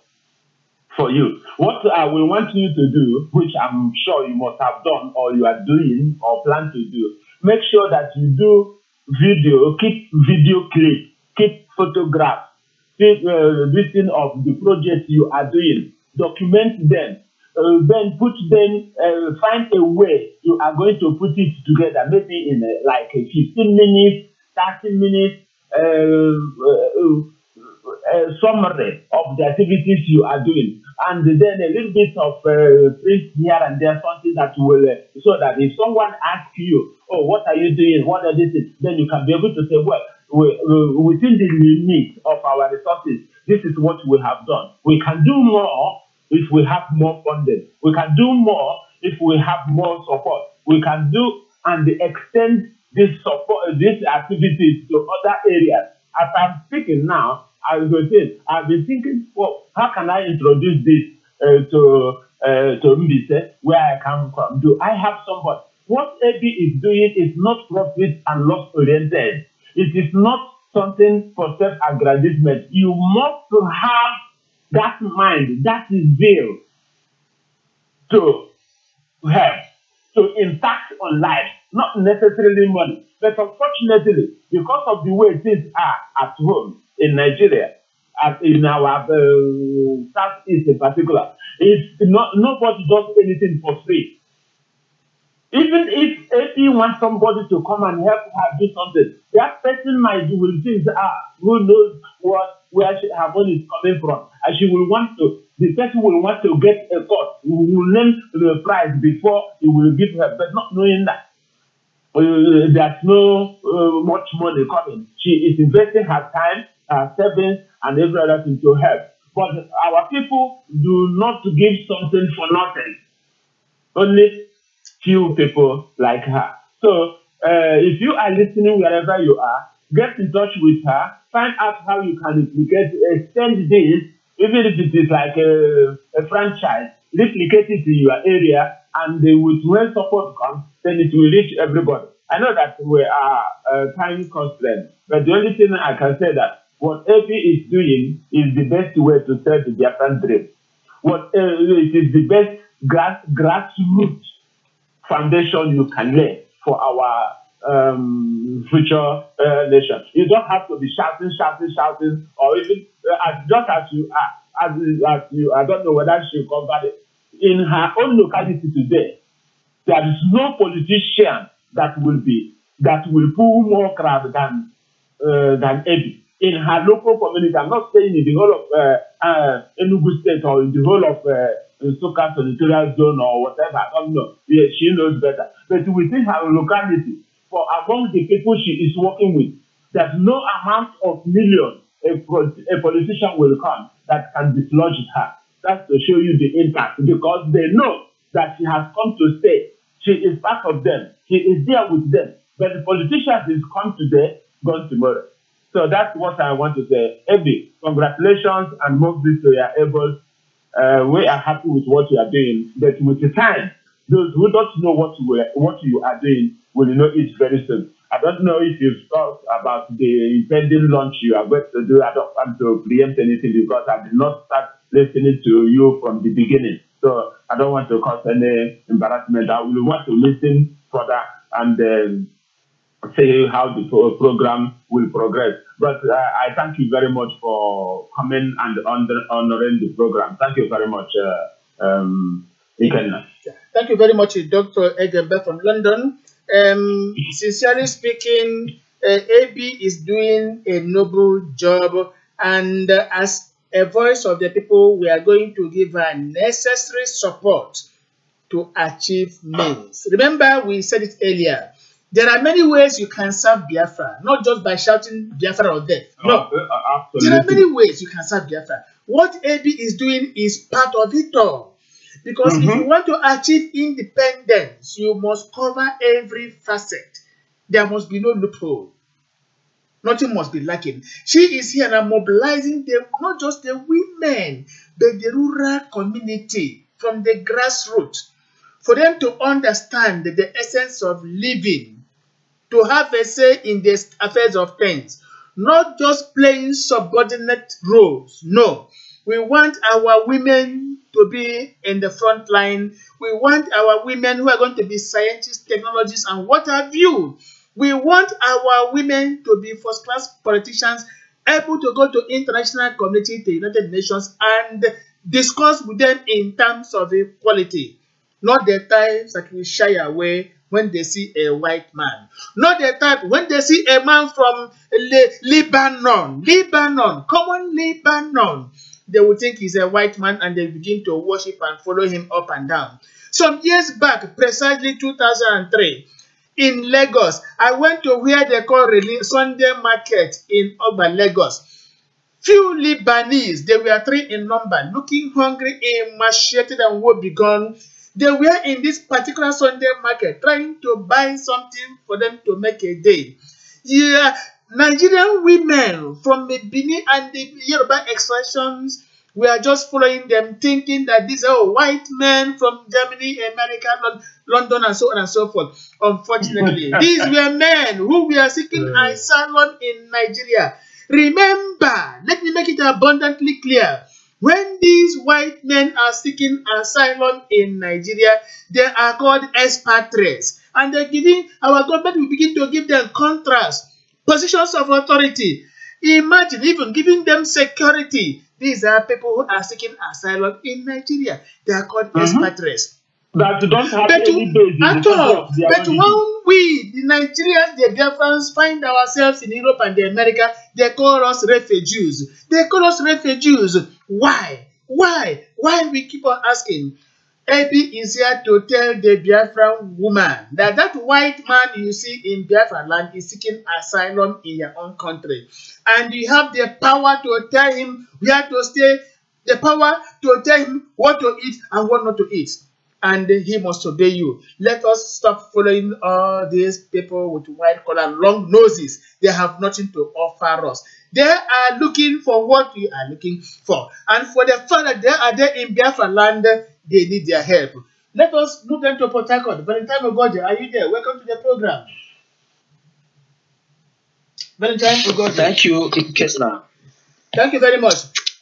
for you. What I will want you to do, which I'm sure you must have done or you are doing or plan to do, make sure that you do video, keep video clips, keep photographs, keep listing of the projects you are doing, document them, then put them, find a way you are going to put it together, maybe in like 15 minutes, 30 minutes, summary of the activities you are doing, and then a little bit of print here and there, something that will, so that if someone asks you, oh, what are you doing, what are these things, then you can be able to say, well, within the limit of our resources, this is what we have done. We can do more if we have more funding. We can do more if we have more support. We can do and extend this support, these activities to other areas. As I'm speaking now, I've been thinking, well, how can I introduce this to Mbise, where I come from? Do I have somebody? What AB is doing is not profit and loss oriented. It is not something for self-aggrandizement. You must have that mind, that zeal to help, to impact on life, not necessarily money. But unfortunately, because of the way things are at home in Nigeria, in our Southeast in particular, nobody does anything for free. Even if AP wants somebody to come and help her do something, that person might will think, who knows where her money is coming from, and the person will want to get a cut, who will name the price before he will give her, but not knowing that there's no much money coming. She is investing her time, her savings, and every other thing to help. But our people do not give something for nothing. Only few people like her. So if you are listening wherever you are, get in touch with her, find out how you can extend this, even if it is like a franchise, replicate it in your area, and when support comes, then it will reach everybody. I know that we are time constrained, but the only thing I can say that what AP is doing is the best way to sell the Biafran dream. It is the best grassroots foundation you can lay for our future nation. You don't have to be shouting, or even just as you are, as you. I don't know whether she covered it. In her own locality today, there is no politician that will pull more crowd than Ebi. In her local community, I'm not saying in the whole of Enugu State or in the whole of Soka Territorial Zone or whatever. I don't know. Yeah, she knows better. But within her locality, for among the people she is working with, there's no amount of millions a politician will come that can dislodge her. That's to show you the impact, because they know that she has come to stay. She is part of them. She is there with them. But the politicians is come today, gone tomorrow. So that's what I want to say. Ebi, congratulations, and most this you are able. We are happy with what you are doing, but with the time, those who don't know what you are doing will know it very soon. I don't know if you've thought about the impending launch you are going to do. I don't want to preempt anything because I did not start listening to you from the beginning. So I don't want to cause any embarrassment. I will want to listen further and say how the program will progress. But I thank you very much for coming and honoring the program. Thank you very much, Ikenna. Thank you very much, Dr. Egembe from London. Sincerely speaking, AB is doing a noble job, And as a voice of the people, we are going to give her necessary support to achieve means. Remember, we said it earlier. There are many ways you can serve Biafra, not just by shouting Biafra or death. No, there are many ways you can serve Biafra. What AB is doing is part of it all. Because if you want to achieve independence, you must cover every facet. There must be no loophole. Nothing must be lacking. She is here now mobilizing not just the women, but the rural community from the grassroots, for them to understand the essence of living, to have a say in the affairs of things, not just playing subordinate roles. No, we want our women to be in the front line. We want our women who are going to be scientists, technologists, and what have you. We want our women to be first-class politicians, able to go to international community, the United Nations, and discuss with them in terms of equality. Not the types that will shy away when they see a white man. Not the type when they see a man from Lebanon, common Lebanon. They will think he's a white man and they begin to worship and follow him up and down. Some years back, precisely 2003, in Lagos, I went to where they call Sunday Market in Oba, Lagos. Few Lebanese, they were 3 in number, looking hungry, emaciated and woebegone. They were in this particular Sunday market trying to buy something for them to make a day. Yeah, Nigerian women from the Benin and the Yoruba expressions, we are just following them, thinking that these are white men from Germany, America, London, and so on and so forth. Unfortunately, these were men who were seeking asylum in Nigeria. Remember, let me make it abundantly clear. When these white men are seeking asylum in Nigeria, they are called expatriates. And our government will begin to give them contracts, positions of authority. Imagine even giving them security. These are people who are seeking asylum in Nigeria. They are called expatriates. That don't have any basis at all. But when we, the Nigerians, the Biafrans, find ourselves in Europe and America, they call us refugees. They call us refugees. Why? Why? Why we keep on asking? AB is here to tell the Biafran woman that white man you see in Biafra land is seeking asylum in your own country. And you have the power to tell him where to stay, the power to tell him what to eat and what not to eat. And he must obey you. Let us stop following all these people with white collar, long noses. They have nothing to offer us. They are looking for what we are looking for. And for the fact that they are there in Biafra land, they need their help. Let us move them to Port Harcourt. Valentine Ogoje, are you there? Welcome to the program. Valentine Ogoje. Thank you, Kesna. Thank you very much.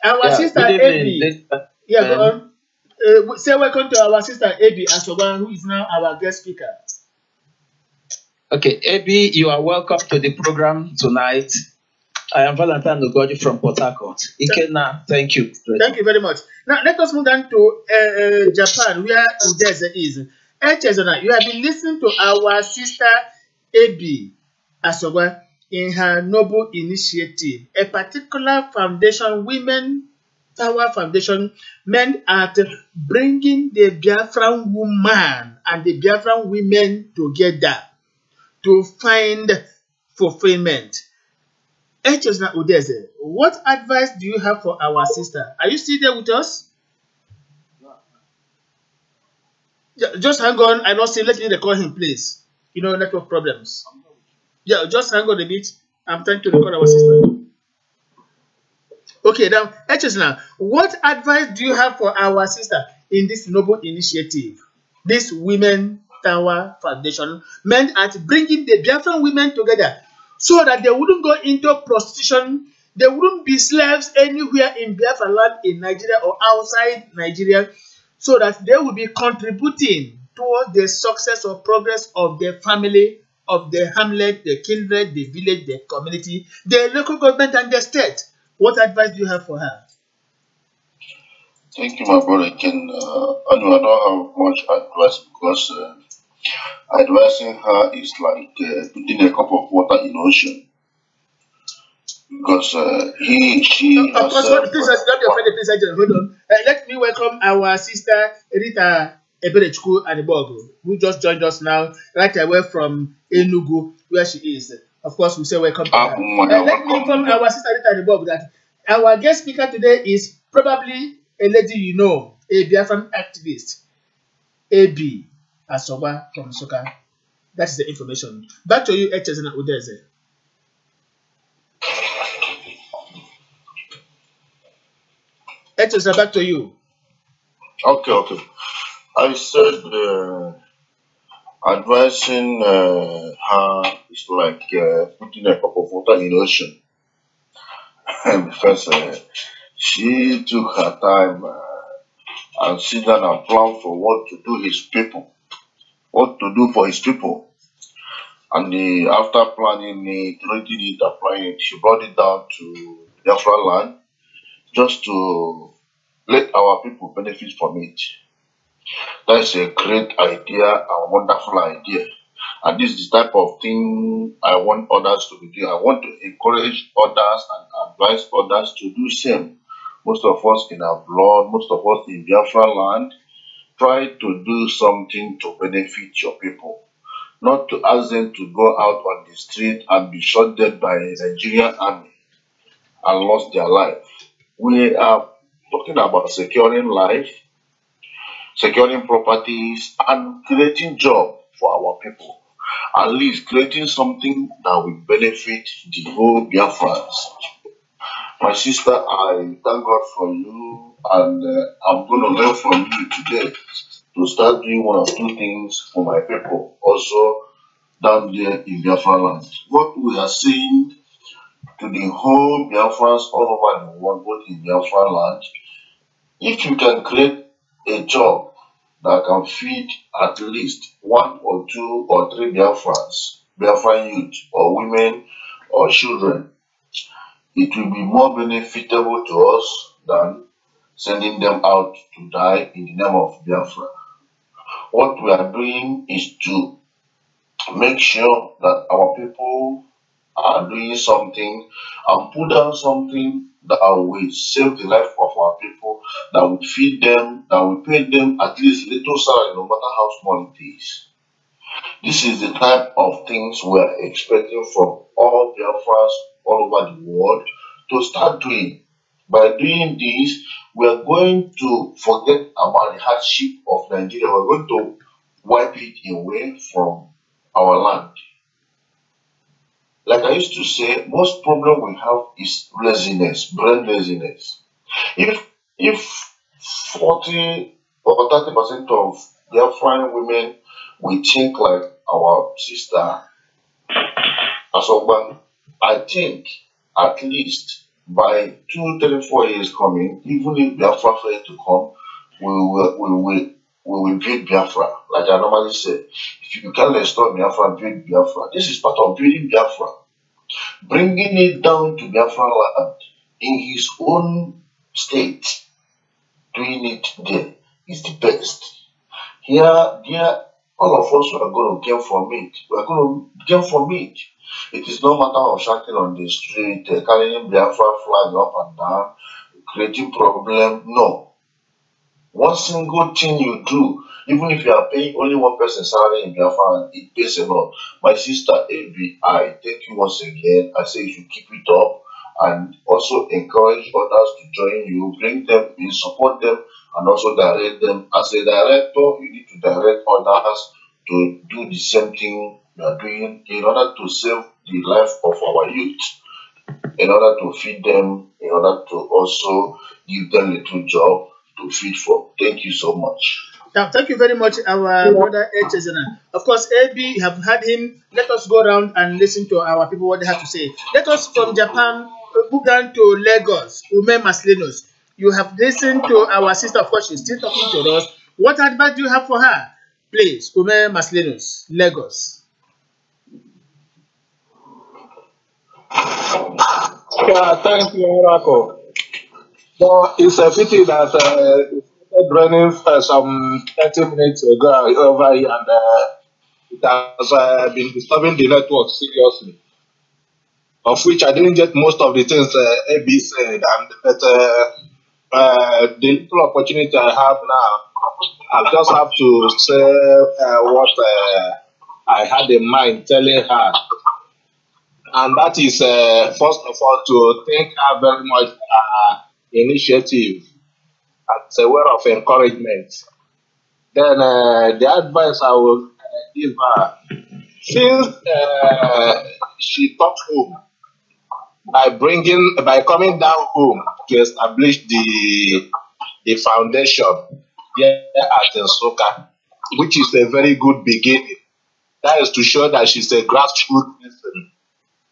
Our sister AB. Go on. Say welcome to our sister AB Asoban, who is now our guest speaker. Okay, AB, you are welcome to the program tonight. I am Valentine Ogoji from Port Harcourt. Ikenna, thank you. Thank you very much. Now, let us move on to Japan, where Udeze is. Echezona, you have been listening to our sister AB Asoban in her noble initiative, a particular foundation, Women Power Foundation, meant at bringing the Biafran woman and the Biafran women together to find fulfillment. Echezona Udeze, what advice do you have for our sister? Are you still there with us? Just hang on. I don't see. Let me record him, please. You know, network problems. Yeah, just hang on a bit. I'm trying to record our sister. Okay, now, Echezona, what advice do you have for our sister in this noble initiative, this Women Tower Foundation, meant at bringing the Biafran women together so that they wouldn't go into prostitution, they wouldn't be slaves anywhere in Biafra land in Nigeria or outside Nigeria, so that they will be contributing towards the success or progress of their family, of the hamlet, the kindred, the village, the community, the local government, and the state. What advice do you have for her? Thank you, my brother. I don't have much advice because advising her is like putting a cup of water in ocean. because she Of course, herself. please, don't be offended, please, Agent, hold on. Let me welcome our sister Rita Eberechukwu Adibogo, who just joined us now, right away from Enugu, where she is. Of course, we say welcome to her. Let me inform our sister Rita Adibogo that our guest speaker today is probably a lady you know, a Biafran activist, A.B. Asoba from Soka. That's the information. Back to you, Echezena Udeze. Echezena, back to you. Okay. I said advising her is like putting a cup of water in the ocean. Because she took her time and sit down and plan for what to do for his people. And after planning it, reading it, applying it, she brought it down to Biafra land just to let our people benefit from it. That is a great idea, a wonderful idea. And this is the type of thing I want others to be doing. I want to encourage others and advise others to do the same. Most of us in our blood, most of us in Biafra land, try to do something to benefit your people. Not to ask them to go out on the street and be shot dead by a Nigerian army and lost their life. We are talking about securing life, securing properties, and creating jobs for our people. At least creating something that will benefit the whole Biafrans. My sister, I thank God for you, and I'm going to learn from you today to start doing one or two things for my people, also down there in Biafra land. What we are saying to the whole Biafrans all over the world, both in Biafra land, if you can create a job that can feed at least 1 or 2 or 3 Biafrans, Biafran youth or women or children, it will be more benefitable to us than sending them out to die in the name of Biafra. What we are doing is to make sure that our people are doing something and put down something that will save the life of our people, that will feed them, that will pay them at least little salary, no matter how small it is. This is the type of things we are expecting from all Biafrans all over the world to start doing. By doing this, we are going to forget about the hardship of Nigeria. We're going to wipe it away from our land. Like I used to say, most problem we have is laziness, brain laziness. If 40 or 30% of Biafran women we think like our sister Asoba, I think at least by 2, 3, 4 years coming, even if Biafra fail to come, we will build Biafra. Like I normally say, if you can't restore Biafra, build Biafra. This is part of building Biafra. Bringing it down to Biafra land in his own state, doing it there is the best. Here, all of us are going to gain from it. We are going to gain from it. It is no matter of shouting on the street, carrying Biafra flag up and down, creating problem. No. One single thing you do, even if you are paying only one person salary in Biafra, it pays a lot. My sister AB, I thank you once again. I say you should keep it up and also encourage others to join you, bring them in, support them, and also direct them. As a director, you need to direct others to do the same thing you are doing in order to save the life of our youth, in order to feed them, in order to also give them a little job to feed from. Thank you so much. Now, thank you very much, our brother Echezena. Of course, AB, you have had him. Let us go around and listen to our people what they have to say. Let us from Japan move down to Lagos, Ume Maslinos. You have listened to our sister, of course, she's still talking to us. What advice do you have for her? Please, Ume Maslinos, Lagos. Yeah, thank you, Oracle. But it's a pity that it started raining some 30 minutes ago over here, and it has been disturbing the network seriously. of which I didn't get most of the things AB said, but the little opportunity I have now, I just have to say what I had in mind telling her. And that is, first of all, to thank her very much for her initiative as a word of encouragement. Then the advice I will give her, since she taught home, by coming down home to establish the foundation here at Soka, which is a very good beginning. That is to show that she's a grassroots person.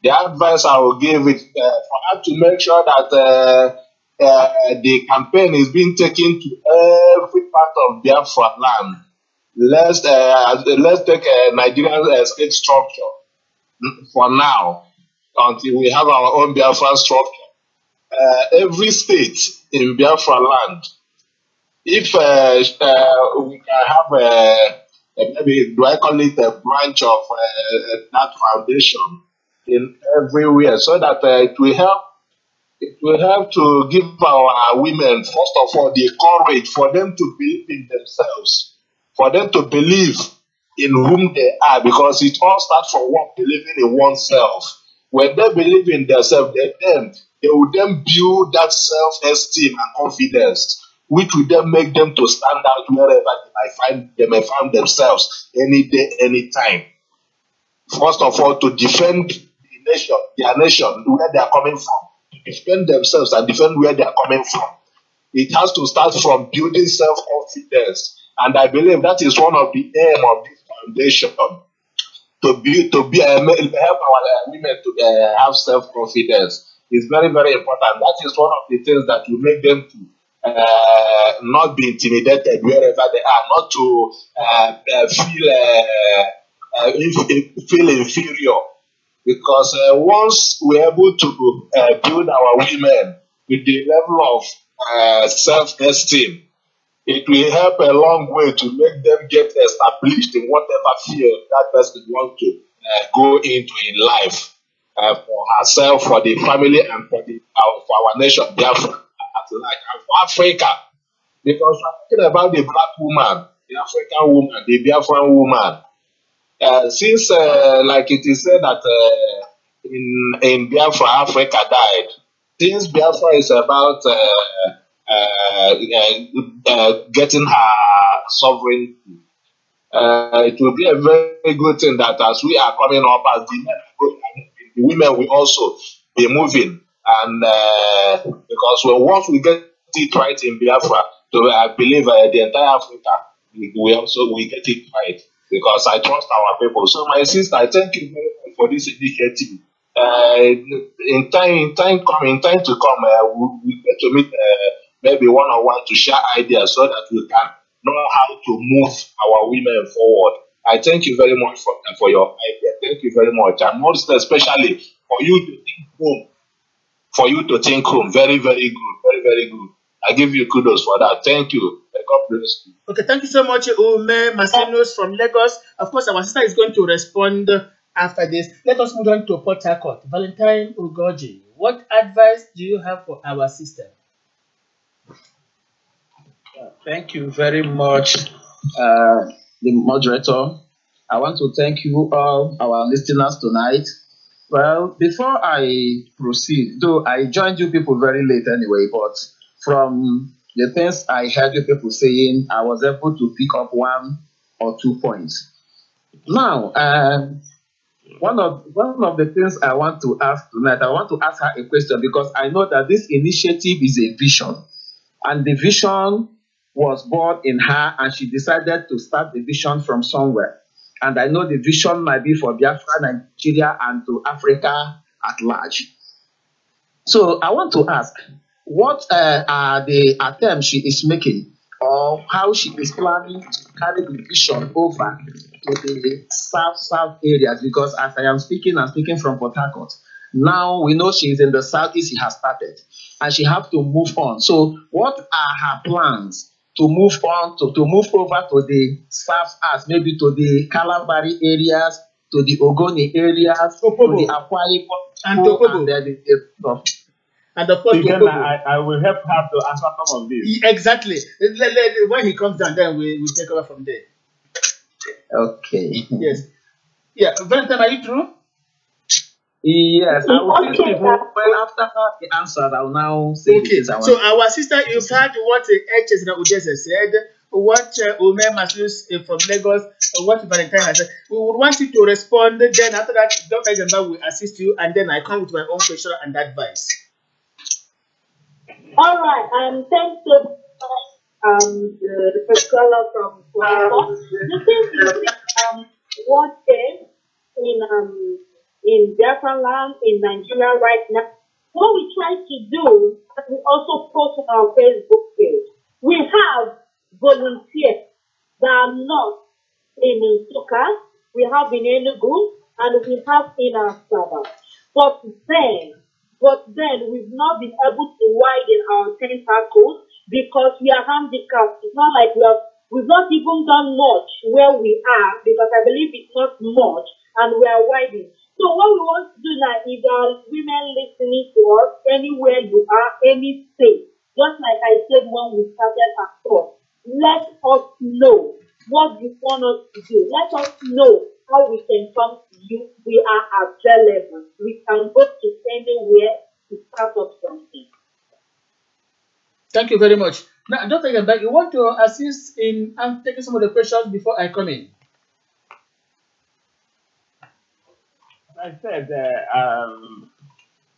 The advice I will give is for her to make sure that the campaign is being taken to every part of Biafra land. Let's take a Nigerian state structure for now until we have our own Biafra structure. Every state in Biafra land, if we can have maybe, do I call it a branch of that foundation in everywhere, so that it will help to give our women, first of all, the courage for them to believe in themselves, for them to believe in whom they are, because it all starts from one, believing in oneself. When they believe in themselves, they will then build that self-esteem and confidence, which will then make them to stand out wherever they may find themselves, any day, any time. First of all, to defend their nation, where they are coming from, to defend themselves and defend where they are coming from. It has to start from building self-confidence, and I believe that is one of the aim of this foundation, to help our women to have self-confidence. It's very, very important. That is one of the things that will make them to not be intimidated wherever they are, not to feel inferior. Because once we're able to build our women with the level of self-esteem, it will help a long way to make them get established in whatever field that person wants to go into in life, for herself, for the family, and for our nation, Biafra, at large, and for Africa. Because we're talking about the black woman, the African woman, the Biafran woman. Since, like it is said that in Biafra, Africa died. Since Biafra is about getting her sovereignty, it will be a very good thing that as we are coming up, as the women will also be moving, and because once we get it right in Biafra, I believe the entire Africa we get it right, because I trust our people. So my sister, I thank you very much for this initiative. In time to come, we get to meet maybe one-on-one to share ideas, so that we can know how to move our women forward. I thank you very much for your idea. Thank you very much, and most especially for you to think home. For you to think home, very, very good, very, very good. I give you kudos for that. Thank you. God bless you. Okay, thank you so much, Ume Masinos from Lagos. Of course, our sister is going to respond after this. Let us move on to Port Harcourt. Valentine Ugoji, what advice do you have for our sister? Thank you very much, the moderator. I want to thank you all, our listeners tonight. Well, before I proceed, though I joined you people very late anyway, but from the things I heard you people saying, I was able to pick up 1 or 2 points. Now, one of the things I want to ask tonight, I want to ask her a question, because I know that this initiative is a vision, and the vision was born in her, and she decided to start the vision from somewhere. And I know the vision might be for Biafra, Nigeria, and to Africa at large. So I want to ask, what are the attempts she is making, or how she is planning to carry the vision over to the south areas? Because as I am speaking, I'm speaking from Port Harcourt. Now we know she is in the southeast, she has started, and she has to move on. So what are her plans to move on, to move over to the south, as maybe to the Calabari areas, to the Ogoni areas, to the Akwa Ibom, and Tokobo. And of course, I will help her to answer some of these. Exactly. When he comes down, then we take over from there. Okay. Yes. Yeah. Valentine, are you through? Yes. I will finish before. Well, after the answer, I will now say. Okay. So our sister, you've heard what HS Udeze said, what Ume Maslus from Lagos, what Valentine has said. We would want you to respond. Then after that, Dr. Gamba will assist you, and then I come with my own question and advice. All right. Thanks to the first caller from Florida. The thing is, what is in Biafra land, in Nigeria right now, what we try to do, and we also post on our Facebook page, we have volunteers that are not in Nsukka, we have in Enugu, and we have in Asaba. But then we've not been able to widen our tentacles because we are handicapped. It's not like we've not even done much where we are, because I believe it's not much, and we are widening. So what we want to do now is women listening to us anywhere you are, any state, just like I said when we started our talk, let us know what you want us to do. Let us know how we can come to you. We are available. We can go to anywhere to start up something. Thank you very much. Now, Dr. Gamba, you want to assist in taking some of the questions before I come in? I said,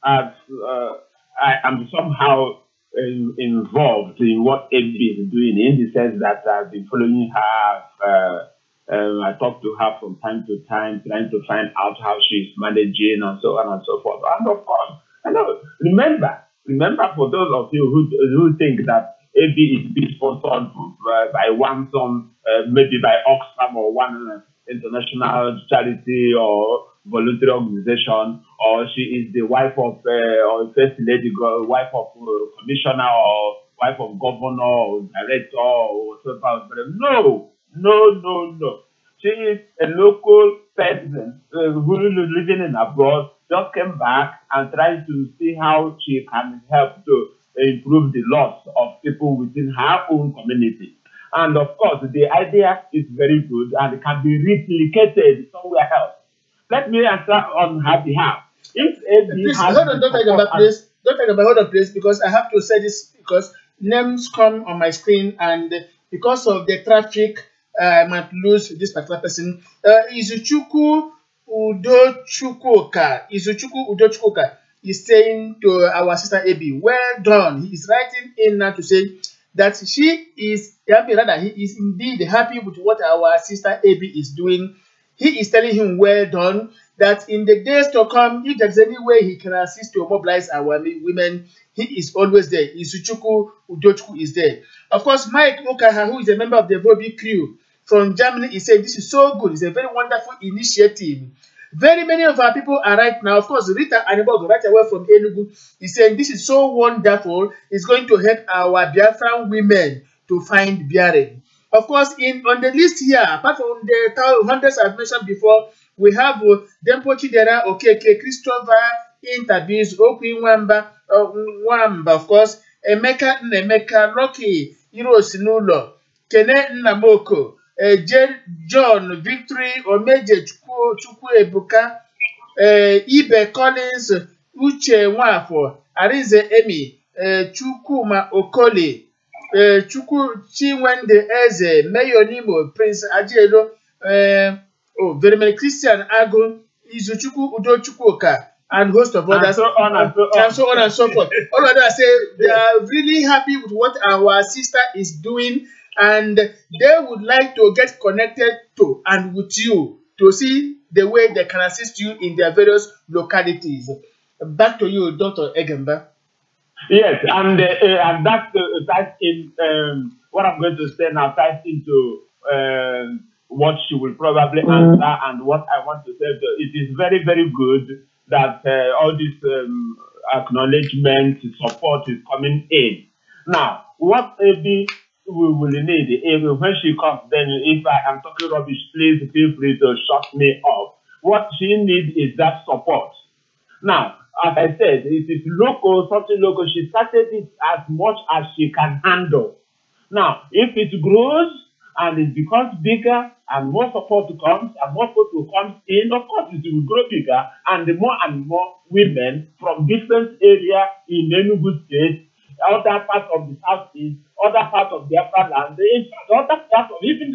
I am somehow involved in what AB is doing, in the sense that I've been following her. I talk to her from time to time, trying to find out how she's managing and so on and so forth. And of course, I know. Remember for those of you who think that AB is being sponsored by one some, maybe by Oxfam or one international charity or voluntary organization, or she is the wife of or first lady, wife of commissioner or wife of governor or director or whatever. No. She is a local person who is living in abroad, just came back and trying to see how she can help to improve the loss of people within her own community. And of course, the idea is very good and it can be replicated somewhere else. Let me answer on her behalf. Please, hold on, don't take about please. Don't take about hold on, please, because I have to say this because names come on my screen and because of the traffic, I might lose this particular person. Izuchukwu Udochukwuka is saying to our sister AB, well done. He is writing in now to say that she is happy, rather he is indeed happy with what our sister AB is doing. He is telling him well done, that in the days to come, if there's any way he can assist to mobilize our women, he is always there. Izuchukwu Udochukwu is there. Of course, Mike Okaha, who is a member of the Vobi crew from Germany, is saying this is so good. It's a very wonderful initiative. Very many of our people are right now. Of course, Rita Anibog, right away from Enugu, is saying this is so wonderful. It's going to help our Biafran women to find bearing. Of course, on the list here, apart from the hundreds I've mentioned before, we have Dempo Chidera, Okeke, Christopher, Interbiz, Okwi Wamba, of course, Emeka, Rocky, Heroes Nulo, Kene Namoko, John, Victory, Omeje Chukwu Ebuka, Ibe Collins, Uche Nwafo, Arize Emi, Chukwuma Okoli, Chukwu Chinwende Eze, Mayonimo, Prince Ajelo, very many Christian Agu, Izuchukwu Udochukwuka, and host of others, and so on and so forth. All of them say they are really happy with what our sister is doing, and they would like to get connected to and with you to see the way they can assist you in their various localities. Back to you, Dr. Egemba. Yes, and that ties in what I'm going to say now ties into what she will probably answer and what I want to say. It is very, very good that all this acknowledgement, support is coming in. Now, what maybe we will need, when she comes, then if I am talking rubbish, please feel free to shut me off. What she needs is that support. Now, as I said, it is local, something local. She started it as much as she can handle. Now, if it grows and it becomes bigger and more support comes and more people comes in, of course it will grow bigger, and more women from different areas in Enugu State, other parts of the southeast, other parts of Biafra land, in fact, other parts of even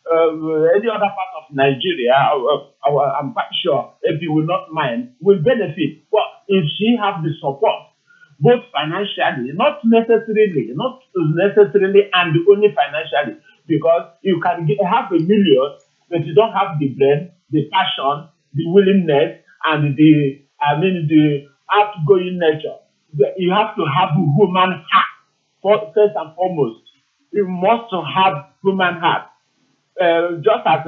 any other part of Nigeria, I'm quite sure, if you will not mind, will benefit. But if she has the support, both financially, not necessarily, and only financially, because you can have $1 million, but you don't have the brain, the passion, the willingness, and the outgoing nature. You have to have human heart, first and foremost. You must have human heart. Just as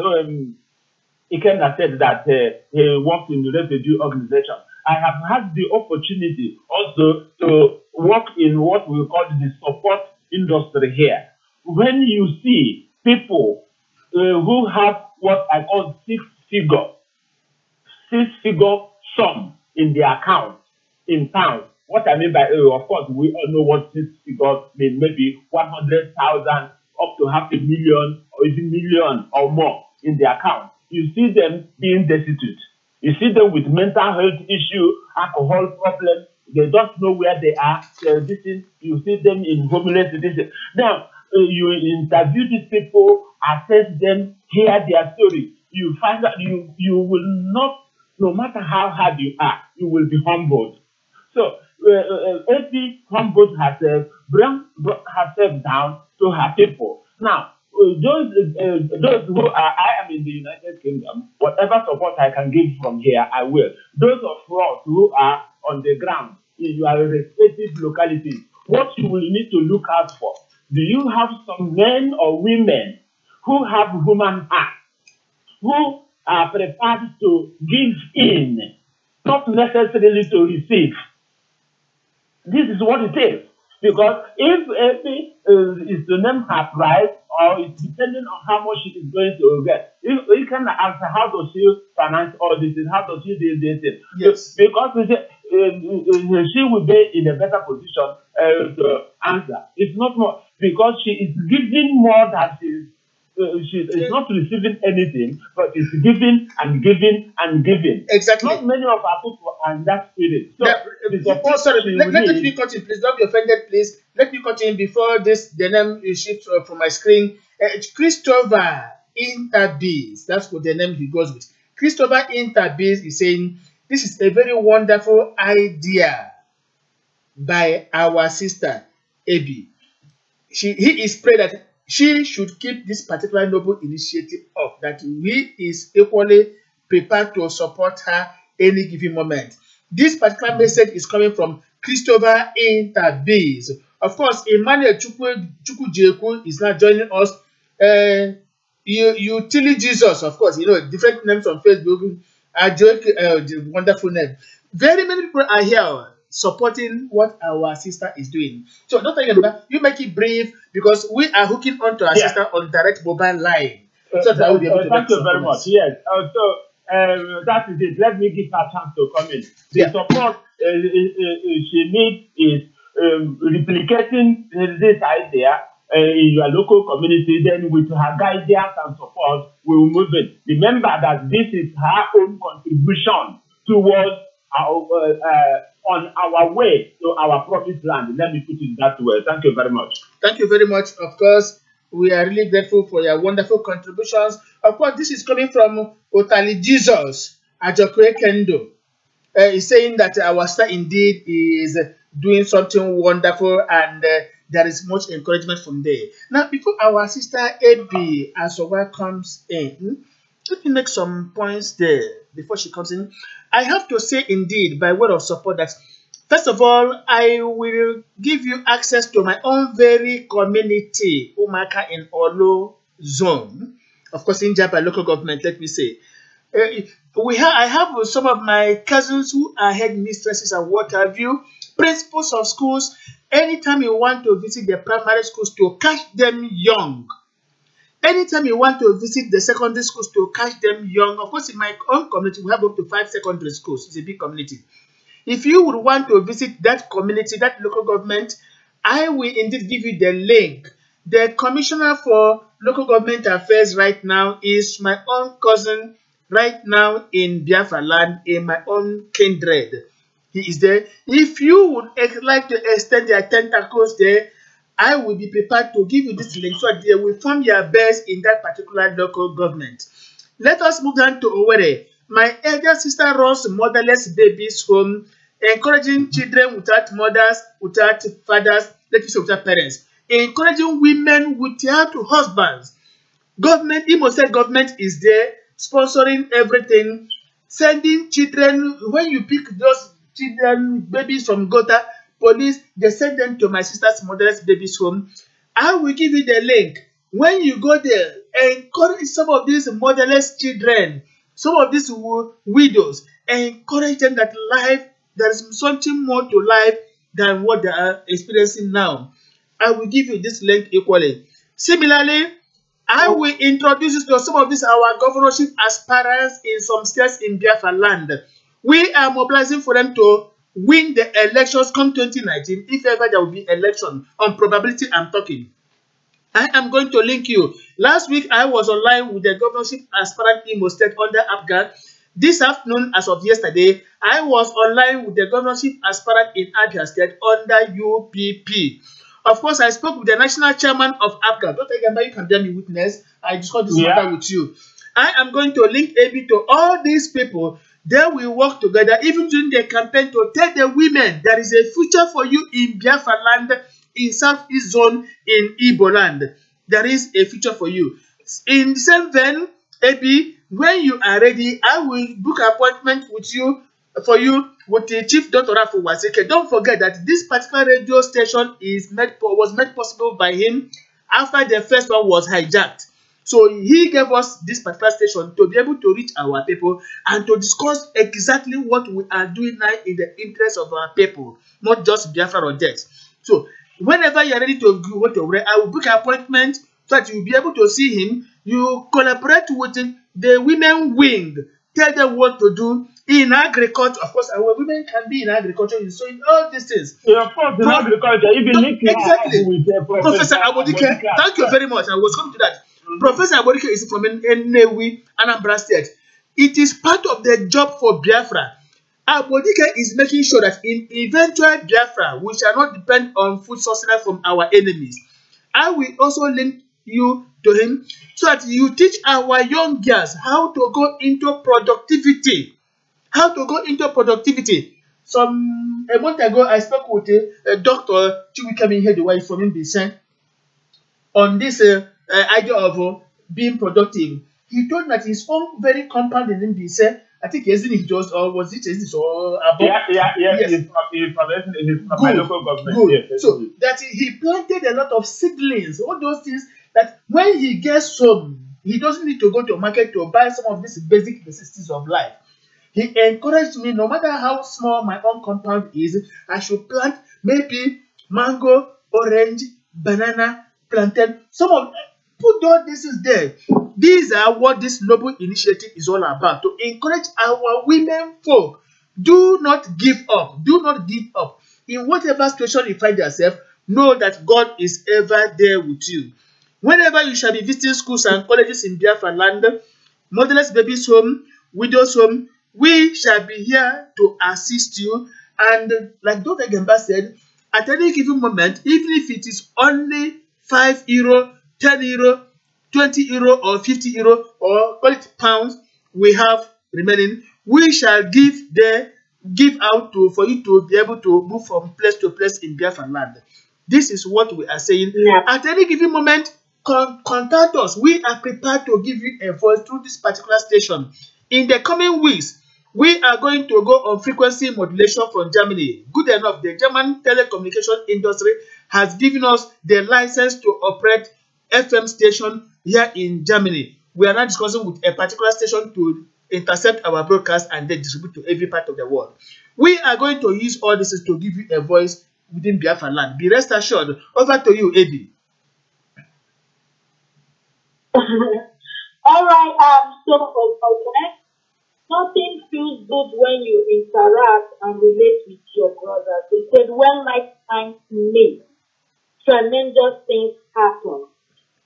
Ikenna said that he works in the refugee organization, I have had the opportunity also to work in what we call the support industry here. When you see people who have what I call six-figure sum in their account in town. What I mean by, of course, we all know what six-figure means, maybe 100,000 up to $500,000 or even million or more in their account. You see them being destitute. You see them with mental health issue, alcohol problem. They don't know where they are. You see them in homelessness. Now, you interview these people, assess them, hear their story. You find out you will not, no matter how hard you are, you will be humbled. So, Effie humbled herself, brought herself down to her people. Now, those who are, I am in the United Kingdom, whatever support I can give from here, I will. Those of us who are on the ground, in your respective localities, what you will need to look out for. Do you have some men or women who have human heart, who are prepared to give in, not necessarily to receive? This is what it is. Because if Effie is to name her price, or it's depending on how much she is going to get, you can answer how does she finance all this, how does she do this? Yes. Because she will be in a better position to answer. It's not more, because she is giving more than she is not receiving anything, but is giving and giving and giving. Exactly. Not many of our people are in that spirit. So, sorry, let me continue, please. Don't be offended, please. Let me continue before the name is shift from my screen. Christopher Interbees, that's what the name he goes with. Christopher Interbees is saying, this is a very wonderful idea by our sister, Abby. He is praying that she should keep this particular noble initiative up, that we is equally prepared to support her any given moment. This particular message is coming from Christopher Interbees. Of course, Emmanuel Chukwujeku is now joining us. Utility Jesus, of course, different names on Facebook. The wonderful name. Very many people are here supporting what our sister is doing. So don't forget about, you make it brief, because we are hooking onto our sister on direct mobile line. So that will be able to thank you very much. Yes. That is it. Let me give her a chance to come in. The support she needs is replicating this idea in your local community. Then with her guidance and support, we will move it. Remember that this is her own contribution towards on our way to our promised land. Let me put it that way. Thank you very much. Thank you very much. Of course, we are really grateful for your wonderful contributions. Of course, this is coming from Otali Jesus Ajokwe Kendo. He's saying that our sister indeed is doing something wonderful, and there is much encouragement from there. Now, before our sister Abby Asowa comes in, let me make some points there before she comes in. I have to say indeed, by word of support, that first of all, I will give you access to my own very community, Umaka in Olo zone. Of course, in Japan local government, let me say. I have some of my cousins who are headmistresses and what have you, principals of schools. Anytime you want to visit the primary schools to catch them young, Anytime you want to visit the secondary schools to catch them young, of course, in my own community, we have up to 5 secondary schools. It's a big community. If you would want to visit that community, that local government, I will indeed give you the link. The commissioner for local government affairs right now is my own cousin right now in Biafra land, in my own kindred. He is there. If you would like to extend your tentacles there, I will be prepared to give you this link so that they will form your base in that particular local government. Let us move on to Owerri. My elder sister runs motherless babies home, encouraging children without mothers, without fathers, let me say without parents, encouraging women without husbands. Government, Imo State government is there, sponsoring everything, sending children. When you pick those children, babies from gutter, police, they send them to my sister's motherless babies home. I will give you the link. When you go there, encourage some of these motherless children, some of these widows, encourage them that life, there is something more to life than what they are experiencing now. I will give you this link equally. Similarly, I will introduce you to some of these our governorship aspirants in some states in Biafra land. We are mobilizing for them to win the elections come 2019, if ever there will be election. On probability, I'm talking. I am going to link you. Last week, I was online with the governorship aspirant Imo State under Afghan. This afternoon, as of yesterday, I was online with the governorship aspirant in Abia State under UPP. Of course, I spoke with the national chairman of Afghan. Dr. Igamba, you can bear me witness. I discussed this matter with you. I am going to link AB to all these people. They will work together, even during the campaign, to tell the women there is a future for you in Biafra land, in Southeast Zone, in Igbo land. There is a future for you. In the same vein, AB, when you are ready, I will book an appointment with you with the Chief Dr. Rafu Waseke. Don't forget that this particular radio station was made possible by him after the first one was hijacked. So he gave us this particular station to be able to reach our people and to discuss exactly what we are doing now in the interest of our people, not just Biafra or death. So whenever you are ready to go to Owerri, I will book an appointment so that you will be able to see him. You collaborate with the women wing, tell them what to do in agriculture. Of course, our women can be in agriculture, so in all these things. Yeah, of course, in agriculture, even exactly. With Professor Abodike, thank you very much. I was coming to that. Professor Abodike is from Nnewi, Anambra State. It is part of the job for Biafra. Abodike is making sure that in eventual Biafra, we shall not depend on food sustenance from our enemies. I will also link you to him so that you teach our young girls how to go into productivity. How to go into productivity. A month ago, I spoke with a Dr. Chiwikami Hedewa from Mbise on this idea of being productive. He told me that his own very compound in Mbise, I think it was, or was it above? Yes. He's from my local government. Good. Yes, so that he planted a lot of seedlings, all those things that when he gets home, he doesn't need to go to a market to buy some of these basic necessities of life. He encouraged me, no matter how small my own compound is, I should plant maybe mango, orange, banana, plantain. Put all this is there. These are what this noble initiative is all about, to encourage our women folk. Do not give up. Do not give up. In whatever situation you find yourself, know that God is ever there with you. Whenever you shall be visiting schools and colleges in Biafra land, motherless babies home, widows home, we shall be here to assist you. And like Dr. Gemba said, at any given moment, even if it is only €5, €10, €20 or €50 or call it pounds we have remaining, we shall give out for you to be able to move from place to place in Biafra land. This is what we are saying. Yeah. At any given moment, contact us. We are prepared to give you a voice through this particular station. In the coming weeks, we are going to go on frequency modulation from Germany. Good enough, the German telecommunication industry has given us the license to operate FM station here in Germany. We are now discussing with a particular station to intercept our broadcast and then distribute to every part of the world. We are going to use all this to give you a voice within Biafra land. Be rest assured. Over to you, Eddie. All right. So okay. Nothing feels good when you interact and relate with your brother. They said when lifetimes meet, tremendous things happen.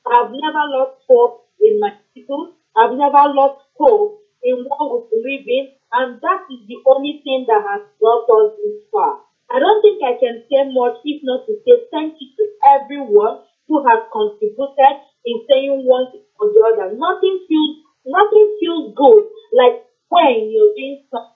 I've never lost hope in my people. I've never lost hope in what we believe in, and that is the only thing that has brought us this far. I don't think I can say much if not to say thank you to everyone who has contributed in saying one thing or the other. Nothing feels good like when you're doing something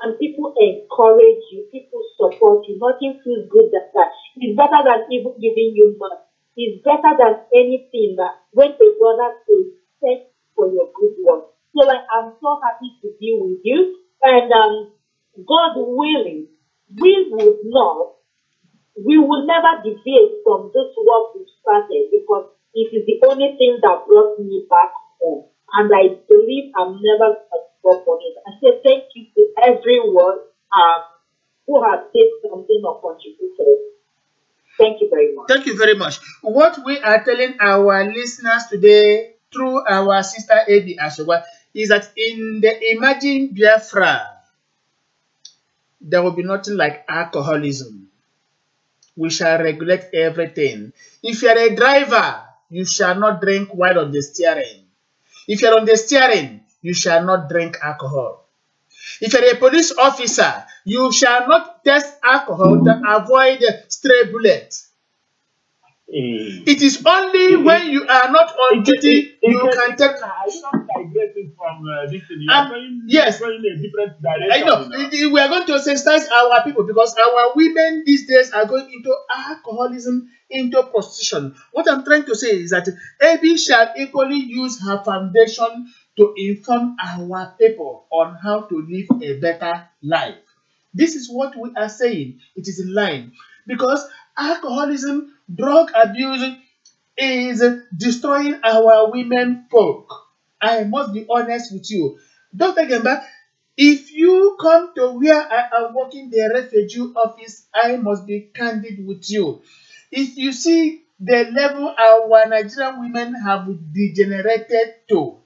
and people encourage you, people support you. Nothing feels good than that. It's better than even giving you money. It's better than anything that when a brother says, thanks for your good work. So like I'm so happy to be with you. And God willing, we would not we will never deviate from this work we've started because it is the only thing that brought me back home. And I believe I'm never going to stop on it. I say thank you to everyone who has said something or contributed. Thank you very much. Thank you very much. What we are telling our listeners today through our sister Eddie Ashoba is that in the Imagine Biafra, there will be nothing like alcoholism. We shall regulate everything. If you are a driver, you shall not drink while on the steering. If you are on the steering, you shall not drink alcohol. If you are a police officer, you shall not test alcohol to avoid stray bullets. It is only when you are not on duty you can take. Are you not migrating from this thing? You are going, yes, going in a different direction. I know. We are going to sensitize our people because our women these days are going into alcoholism, into prostitution. What I'm trying to say is that AB shall equally use her foundation to inform our people on how to live a better life. This is what we are saying. It is in line because alcoholism, drug abuse is destroying our women folk. I must be honest with you. Dr. Gemba, if you come to where I am working the refugee office, I must be candid with you. If you see the level our Nigerian women have degenerated to,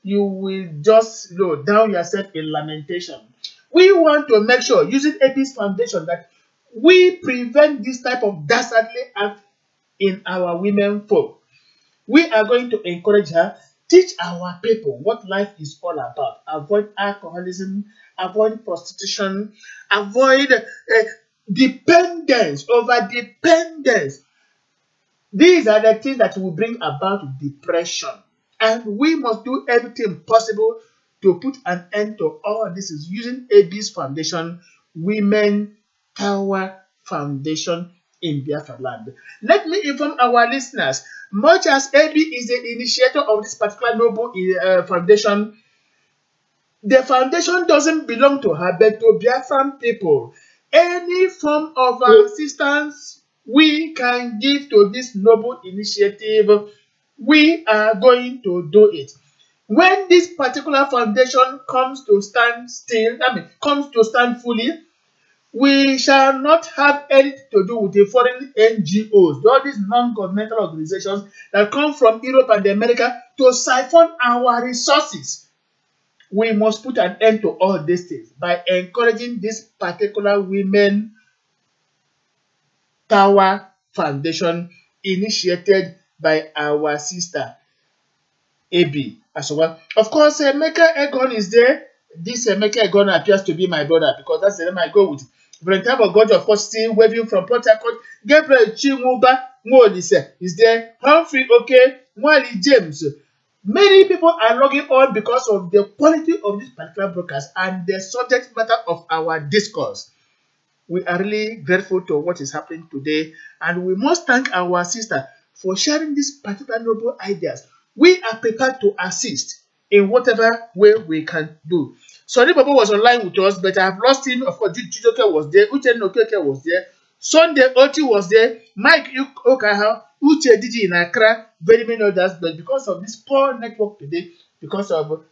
you will just down yourself in lamentation. We want to make sure, using AP's foundation, that we prevent this type of dastardly act in our women folk. We are going to encourage her, teach our people what life is all about. Avoid alcoholism, avoid prostitution, avoid dependence, over dependence. These are the things that will bring about depression. And we must do everything possible to put an end to all this is using AB's foundation, Women Power Foundation in Biafra land. Let me inform our listeners, much as AB is the initiator of this particular noble foundation, the foundation doesn't belong to her but to Biafran people. Any form of assistance we can give to this noble initiative, we are going to do it. When this particular foundation comes to stand still, comes to stand fully, we shall not have anything to do with the foreign NGOs, all these non-governmental organizations that come from Europe and America to siphon our resources. We must put an end to all these things by encouraging this particular Women Power Foundation initiated by our sister AB as well. Of course, Emeka Egon is there. This Emeka Egon appears to be my brother because that's the name I go with. Volunteer of God, of course, still waving from Port Harcourt. Gabriel Chimuba Mwolise is there. Humphrey Oke, Mwali James. Many people are logging on because of the quality of this particular broadcast and the subject matter of our discourse. We are really grateful to what is happening today, and we must thank our sister for sharing these particular noble ideas. We are prepared to assist in whatever way we can do. Sorry, Baba was online with us, but I have lost him. Of course, Jujoke was there, Uche Nokeke was there, Sunday Oti was there, Mike Okaha, Uche Diji in Accra, very many others. But because of this poor network today, because of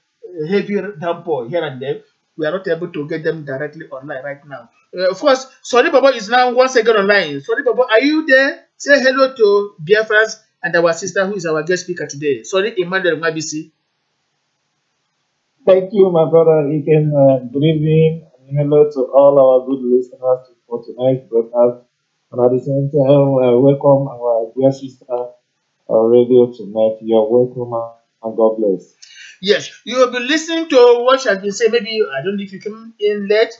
heavy downpour here and there, we are not able to get them directly online right now. Of course, Sorry Baba is now once again online. Sorry Baba, are you there? Say hello to Biafrans and our sister who is our guest speaker today. Sorry, Emmanuel Mabisi. Thank you, my brother. Good evening and hello to all our good listeners for tonight's broadcast. And at the same time, welcome our dear sister radio tonight. You're welcome and God bless. Yes, you will be listening to what she has been saying. Maybe, I don't know if you came in late,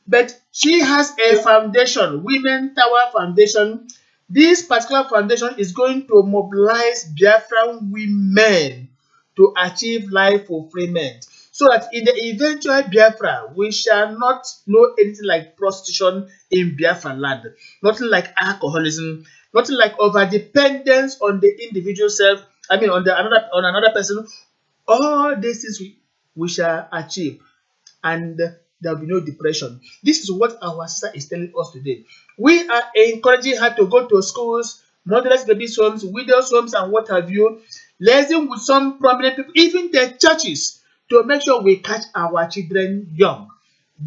but she has a foundation, Women Tower Foundation. This particular foundation is going to mobilize Biafran women to achieve life fulfillment, so that in the eventual Biafra, we shall not know anything like prostitution in Biafra land, nothing like alcoholism, nothing like over dependence on the individual self. I mean, on another person. All these things we shall achieve, and there will be no depression. This is what our sister is telling us today. We are encouraging her to go to schools, motherless babies' homes, widows' homes, and what have you, liaising with some prominent people, even the churches, to make sure we catch our children young.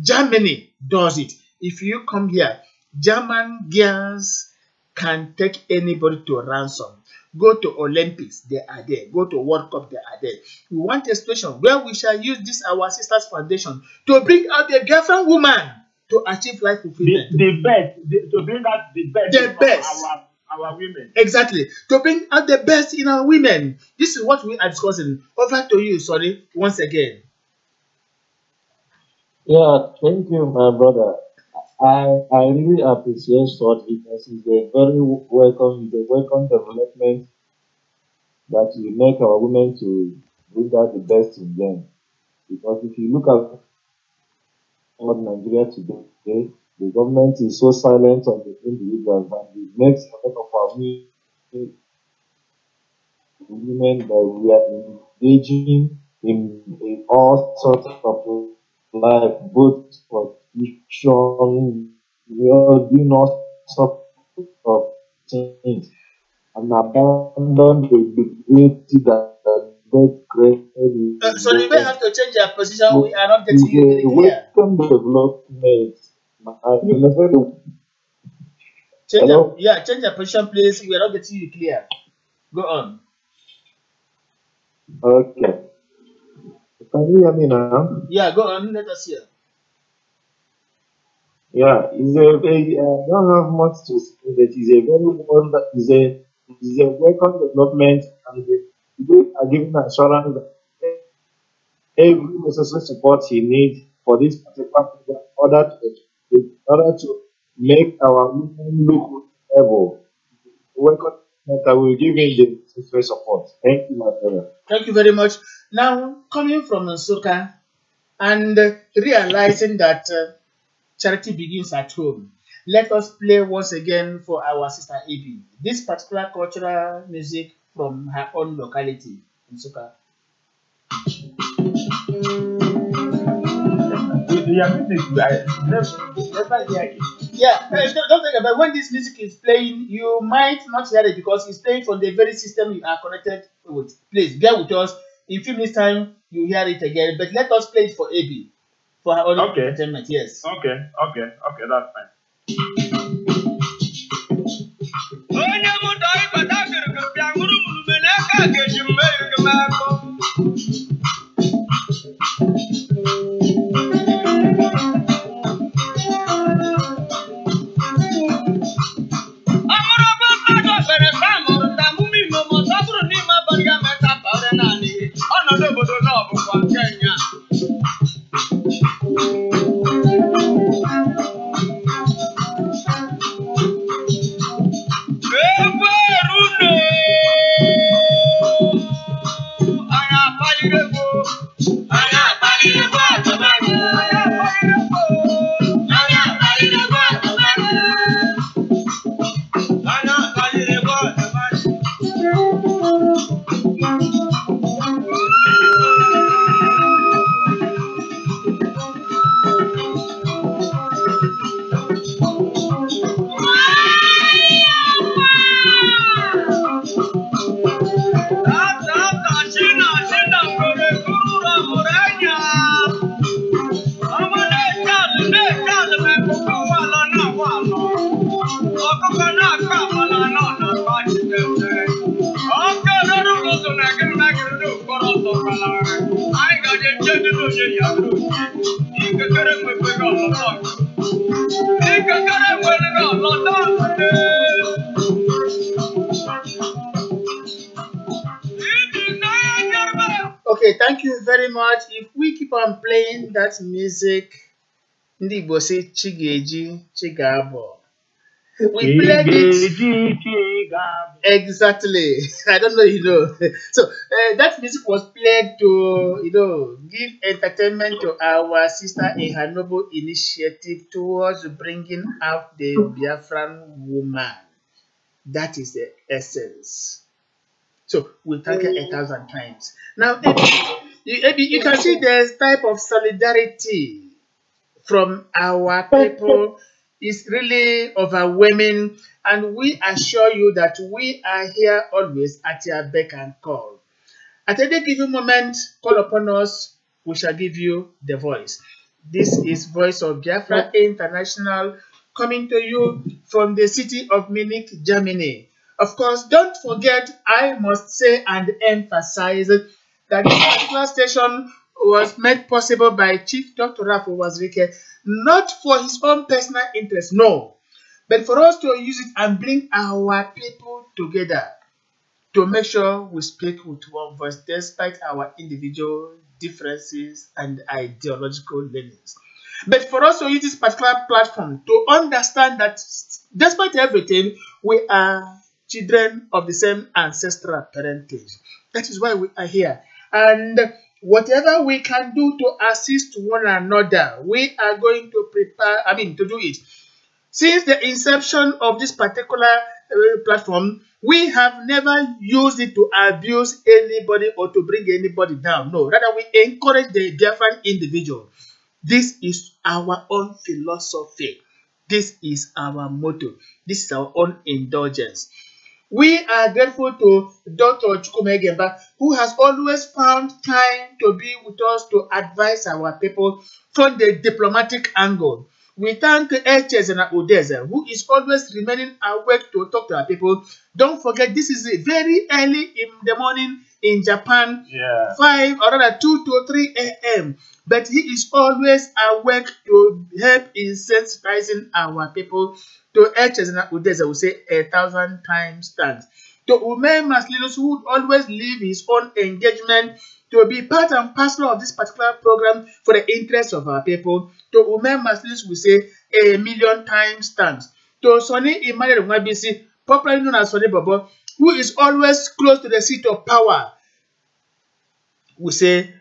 Germany does it. If you come here, German girls can take anybody to ransom. Go to Olympics, they are there. Go to World Cup, they are there. We want a situation where we shall use this our sisters foundation to bring out the Biafran woman to achieve life fulfillment. The best, to bring out the best, our women. Exactly. To bring out the best in our women. This is what we are discussing. Over to you, sorry, once again. Yeah, thank you, my brother. I really appreciate such witness. It's a very welcome development that will make our women to bring out the best in them. Because if you look at what Nigeria today, the government is so silent on the individuals, and it makes a lot of our women that we are engaging in all sorts of life, both prostitution, we are doing all sorts of things, and abandon the beauty that God created. So you may have to change your position. We are not getting you very clear. Welcome development. Change your position, please. We are not getting you clear. Go on. Okay. Can you hear me now? Yeah, go on. Let us hear. Yeah, I don't have much to say. That is a very welcome development, and we are giving assurance that every necessary support he needs for this particular program in order to make our women look able. Welcome that I will give him the necessary support. Thank you, my brother. Thank you very much. Now, coming from Nsukka and realizing that charity begins at home, let us play once again for our sister Ebi this particular cultural music from her own locality, Nsukka. Yeah, don't think about when this music is playing, you might not hear it because it's playing from the very system you are connected with. Please bear with us. In a few minutes' time, you hear it again. But let us play it for AB for her own entertainment. Yes. Okay, that's fine. Okay, thank you very much. If we keep on playing that music, ndị Igbo say Chigeji Chigabo. We played it exactly. I don't know, So that music was played to, give entertainment to our sister in her noble initiative towards bringing out the Biafran woman. That is the essence. So we thank her 1,000 times. Now, you can see there's type of solidarity from our people is really overwhelming, and we assure you that we are here always at your beck and call. At any given moment, call upon us, we shall give you the voice. This is Voice of Biafra International coming to you from the city of Munich, Germany. Of course, don't forget, I must say and emphasize that this particular station was made possible by Chief Dr. Rafu Wazirike, not for his own personal interest, no, but for us to use it and bring our people together to make sure we speak with one voice despite our individual differences and ideological leanings. But for us to use this particular platform to understand that despite everything, we are children of the same ancestral parentage. That is why we are here. And whatever we can do to assist one another, we are going to to do it. Since the inception of this particular platform, we have never used it to abuse anybody or to bring anybody down. No, rather we encourage the Biafran individual. This is our own philosophy. This is our motto. This is our own indulgence. We are grateful to Dr. Chukwume Gemba, who has always found time to be with us to advise our people from the diplomatic angle. We thank HS and Udeze, who is always remaining awake to talk to our people. Don't forget, this is very early in the morning in Japan, 5 or rather 2 to 3 a.m. But he is always awake to help in sensitizing our people. To HS and Udeze, we say 1,000 times thanks. To Ume Maslinus, who would always leave his own engagement to be part and parcel of this particular program for the interest of our people. To Ume Maslinus, we say 1,000,000 times thanks. To Sonny Emmanuel Mwabisi, popularly known as Sonny Bobo, who is always close to the seat of power, we say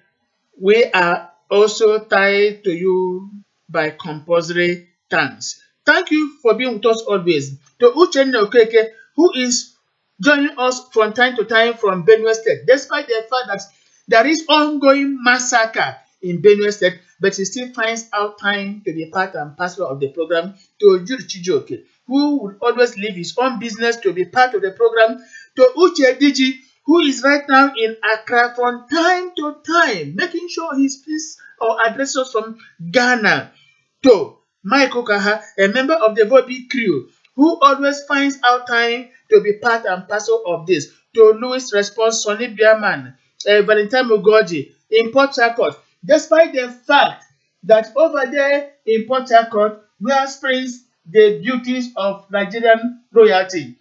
we are also tied to you by compulsory thanks. Thank you for being with us always. To Uchenna Okeke, who is joining us from time to time from Benue State, despite the fact that there is ongoing massacre in Benue State, but he still finds out time to be part and parcel of the program. To Jude Chijoke, who would always leave his own business to be part of the program. To Uche Diji, who is right now in Accra from time to time, making sure he speaks or addresses us from Ghana. To Mike Okaha, a member of the Vobi crew, who always finds out time to be part and parcel of this. To Louis Response, Sonny Biaman, Valentine Mugoji in Port Harcourt, despite the fact that over there in Port Harcourt, where springs the beauties of Nigerian royalty,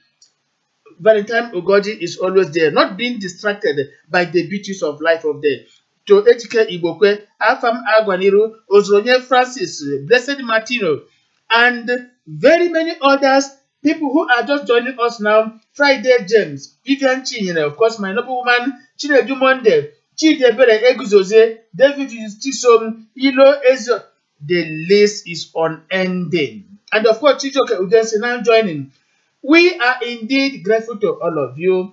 Valentine Ugoji is always there, not being distracted by the beauties of life of there. To Ejike Igbokwe, Afam Agwaniru, Ozronye Francis, Blessed Martino, and very many others, people who are just joining us now. Friday James, Vivian Chinyere, of course, my noble woman, Chinedu Monde, Chidebere Eguzoze, David Tisom, Ilo Ezo. The list is unending. And of course, Chijoke Udensi now joining. We are indeed grateful to all of you.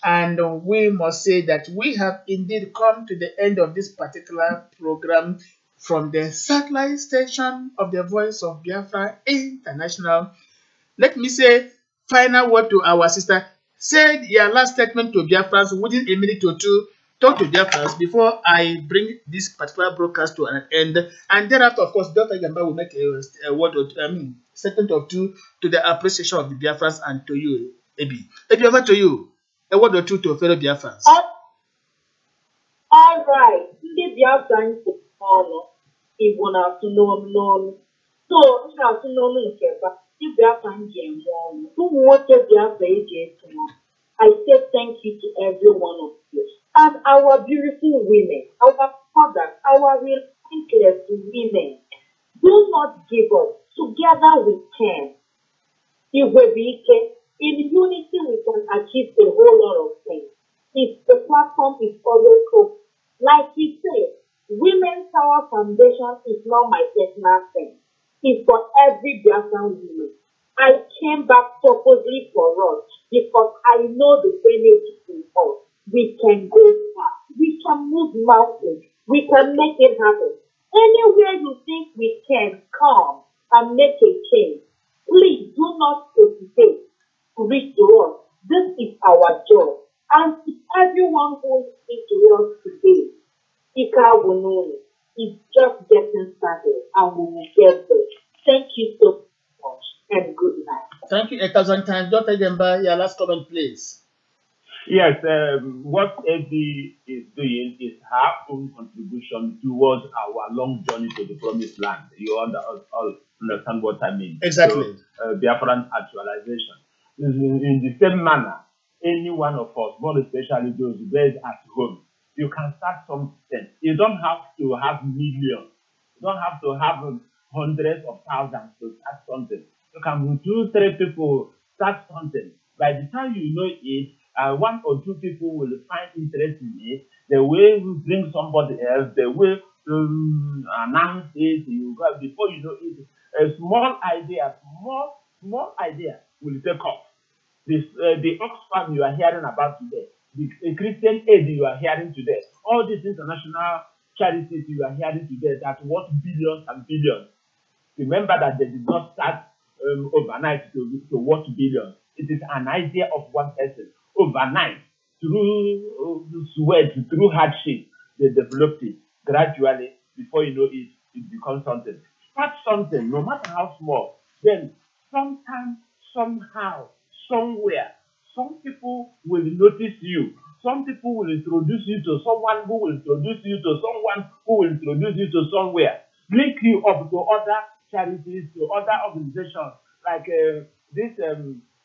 And we must say that we have indeed come to the end of this particular program from the satellite station of the Voice of Biafra International. Let me say final word to our sister. Say your last statement to Biafrans within a minute or two. Talk to Biafrans before I bring this particular broadcast to an end. And thereafter, of course, Dr. Gamba will make a word or statement or two to the appreciation of the Biafrans and to you, Ebi. Ebi, over to you. A word or two to fellow Biafrans. All right. Ndị Biafra ntị ọnụ Igbo na-asụ n'onu n'onu. So, to know me, but if Biafra and who wanted Biafra tomorrow, I say thank you to every one of you. And our beautiful women, our fathers, our relentless women, do not give up. Together we can. If we can, in unity we can achieve a whole lot of things. If the platform is always open, like he said, Women's Power Foundation is not my personal thing. It's for every Biafran woman. I came back purposely for us because I know the energy in us. We can go far. We can move mountains. We can make it happen. Anywhere you think we can come and make a change, please do not hesitate to reach to us. This is our job. And to everyone who is listening to us today, Ika Wununi is just getting started and we will get there. Thank you so much and good night. Thank you 1,000 times. Dr. Gemba, your last comment, please. Yes, what AB is doing is her own contribution towards our long journey to the promised land. You all understand what I mean. Exactly. So, Biafran actualization. In the same manner, any one of us, more especially those based at home, you can start something. You don't have to have millions. You don't have to have hundreds of thousands to start something. You can, with 2, 3 people, start something. By the time you know it, 1 or 2 people will find interest in it. The way we bring somebody else, the way announce it, before you know it, a small idea will take off. The Oxfam you are hearing about today, the Christian aid you are hearing today, all these international charities you are hearing today that worth billions and billions. Remember that they did not start overnight to worth billions. It is an idea of one person. Overnight, through sweat, through hardship, they developed it gradually. Before you know it, it becomes something. Start something, no matter how small. Then, sometime, somehow, somewhere, some people will notice you. Some people will introduce you to someone who will introduce you to someone who will introduce you to somewhere. Link you up to other charities, to other organizations, like this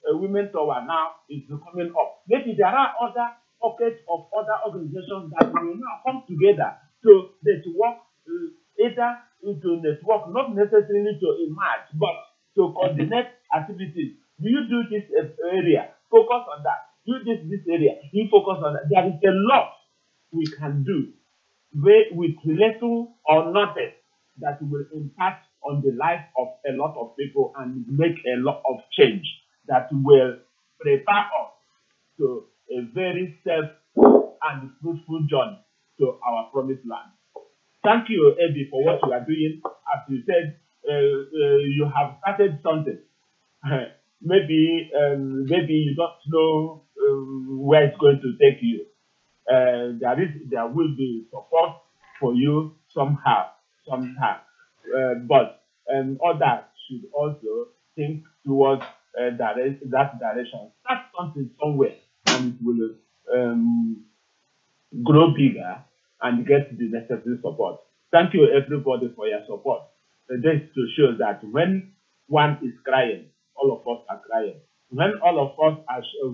Women Tower now is coming up. Maybe there are other pockets of other organizations that will now come together to network, either to network, not necessarily to emerge, but to coordinate activities. Do you do this area? Focus on that. Do this area. You focus on that. There is a lot we can do with little or nothing that will impact on the life of a lot of people and make a lot of change that will prepare us to a very safe and fruitful journey to our promised land. Thank you, Eddie, for what you are doing. As you said, you have started something. Maybe you don't know where it's going to take you. There will be support for you somehow. But others should also think towards that direction. Start something somewhere, and it will grow bigger and get the necessary support. Thank you, everybody, for your support. This to show that when one is crying, all of us are crying. When all of us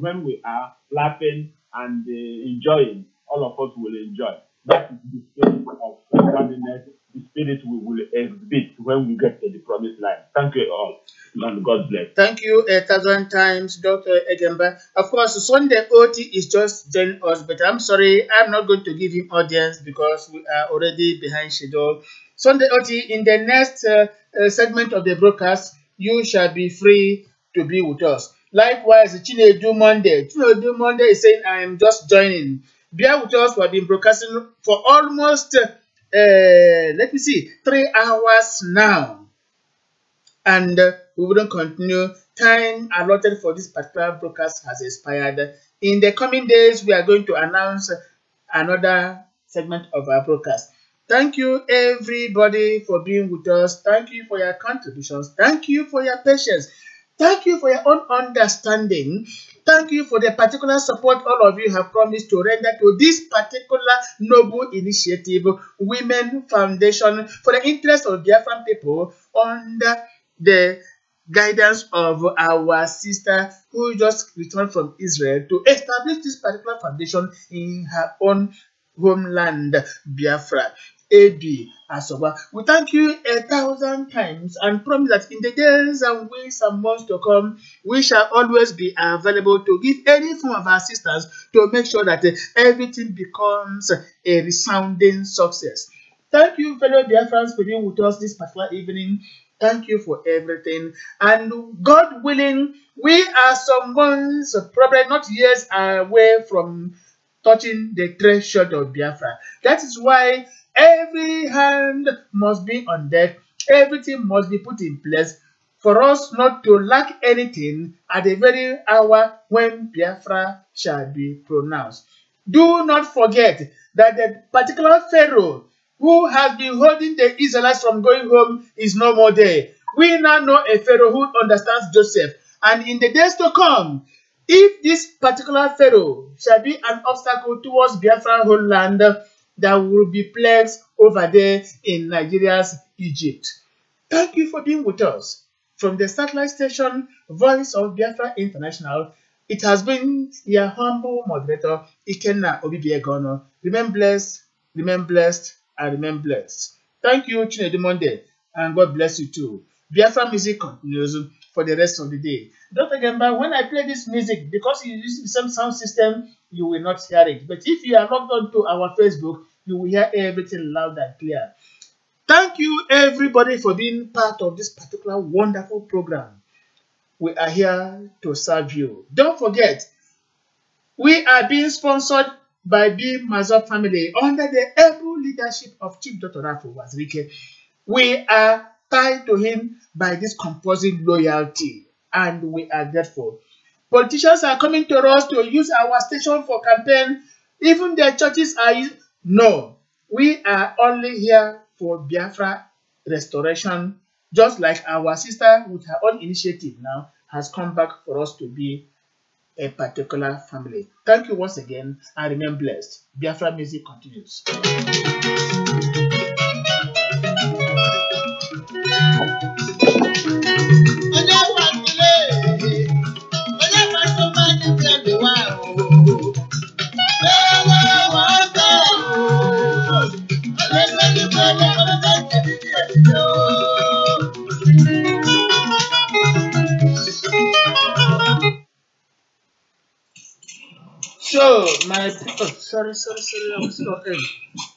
when we are laughing and enjoying, all of us will enjoy. That is the spirit of godliness, the spirit we will exhibit when we get to the promised land. Thank you all, and God bless. Thank you 1,000 times, Dr. Egemba. Of course, Sunday OT is just joining us, but I'm sorry, I'm not going to give him audience because we are already behind schedule. Sunday OT, in the next segment of the broadcast, you shall be free to be with us. Likewise, Chinedu Monday. Chinedu Monday is saying, I am just joining. Bear with us. We have been broadcasting for almost, 3 hours now. And we wouldn't continue. Time allotted for this particular broadcast has expired. In the coming days, we are going to announce another segment of our broadcast. Thank you, everybody, for being with us. Thank you for your contributions. Thank you for your patience. Thank you for your own understanding. Thank you for the particular support all of you have promised to render to this particular noble initiative, Women Foundation for the interest of Biafran people, under the guidance of our sister who just returned from Israel to establish this particular foundation in her own homeland, Biafra. A.B. Asoba. We thank you 1,000 times and promise that in the days and weeks and months to come, we shall always be available to give any form of assistance to make sure that everything becomes a resounding success. Thank you, fellow Biafrans, for being with us this particular evening. Thank you for everything. And God willing, we are some months, probably not years away from touching the threshold of Biafra. That is why every hand must be on deck. Everything must be put in place for us not to lack anything at the very hour when Biafra shall be pronounced. Do not forget that the particular Pharaoh who has been holding the Israelites from going home is no more there. We now know a Pharaoh who understands Joseph. And in the days to come, if this particular Pharaoh shall be an obstacle towards Biafran homeland, there will be plagues over there in Nigeria's Egypt. Thank you for being with us. From the satellite station, Voice of Biafra International, it has been your humble moderator, Ikenna Obibiegono. Remain blessed, and remain blessed. Thank you, Chinedu Monde, and God bless you too. Biafra music continues for the rest of the day. Don't forget, when I play this music, because you use the same sound system, you will not hear it. But if you are logged on to our Facebook, you will hear everything loud and clear. Thank you, everybody, for being part of this particular wonderful program. We are here to serve you. Don't forget, we are being sponsored by bim-massob family under the able leadership of Chief Dr. Rafo Wazirike. We are tied to him by this composite loyalty, and we are grateful. Politicians are coming to us to use our station for campaign. Even their churches are using. No, we are only here for Biafra restoration, just like our sister with her own initiative now has come back for us to be a particular family. Thank you once again and remain blessed. Biafra music continues. So, my sorry, I was still on.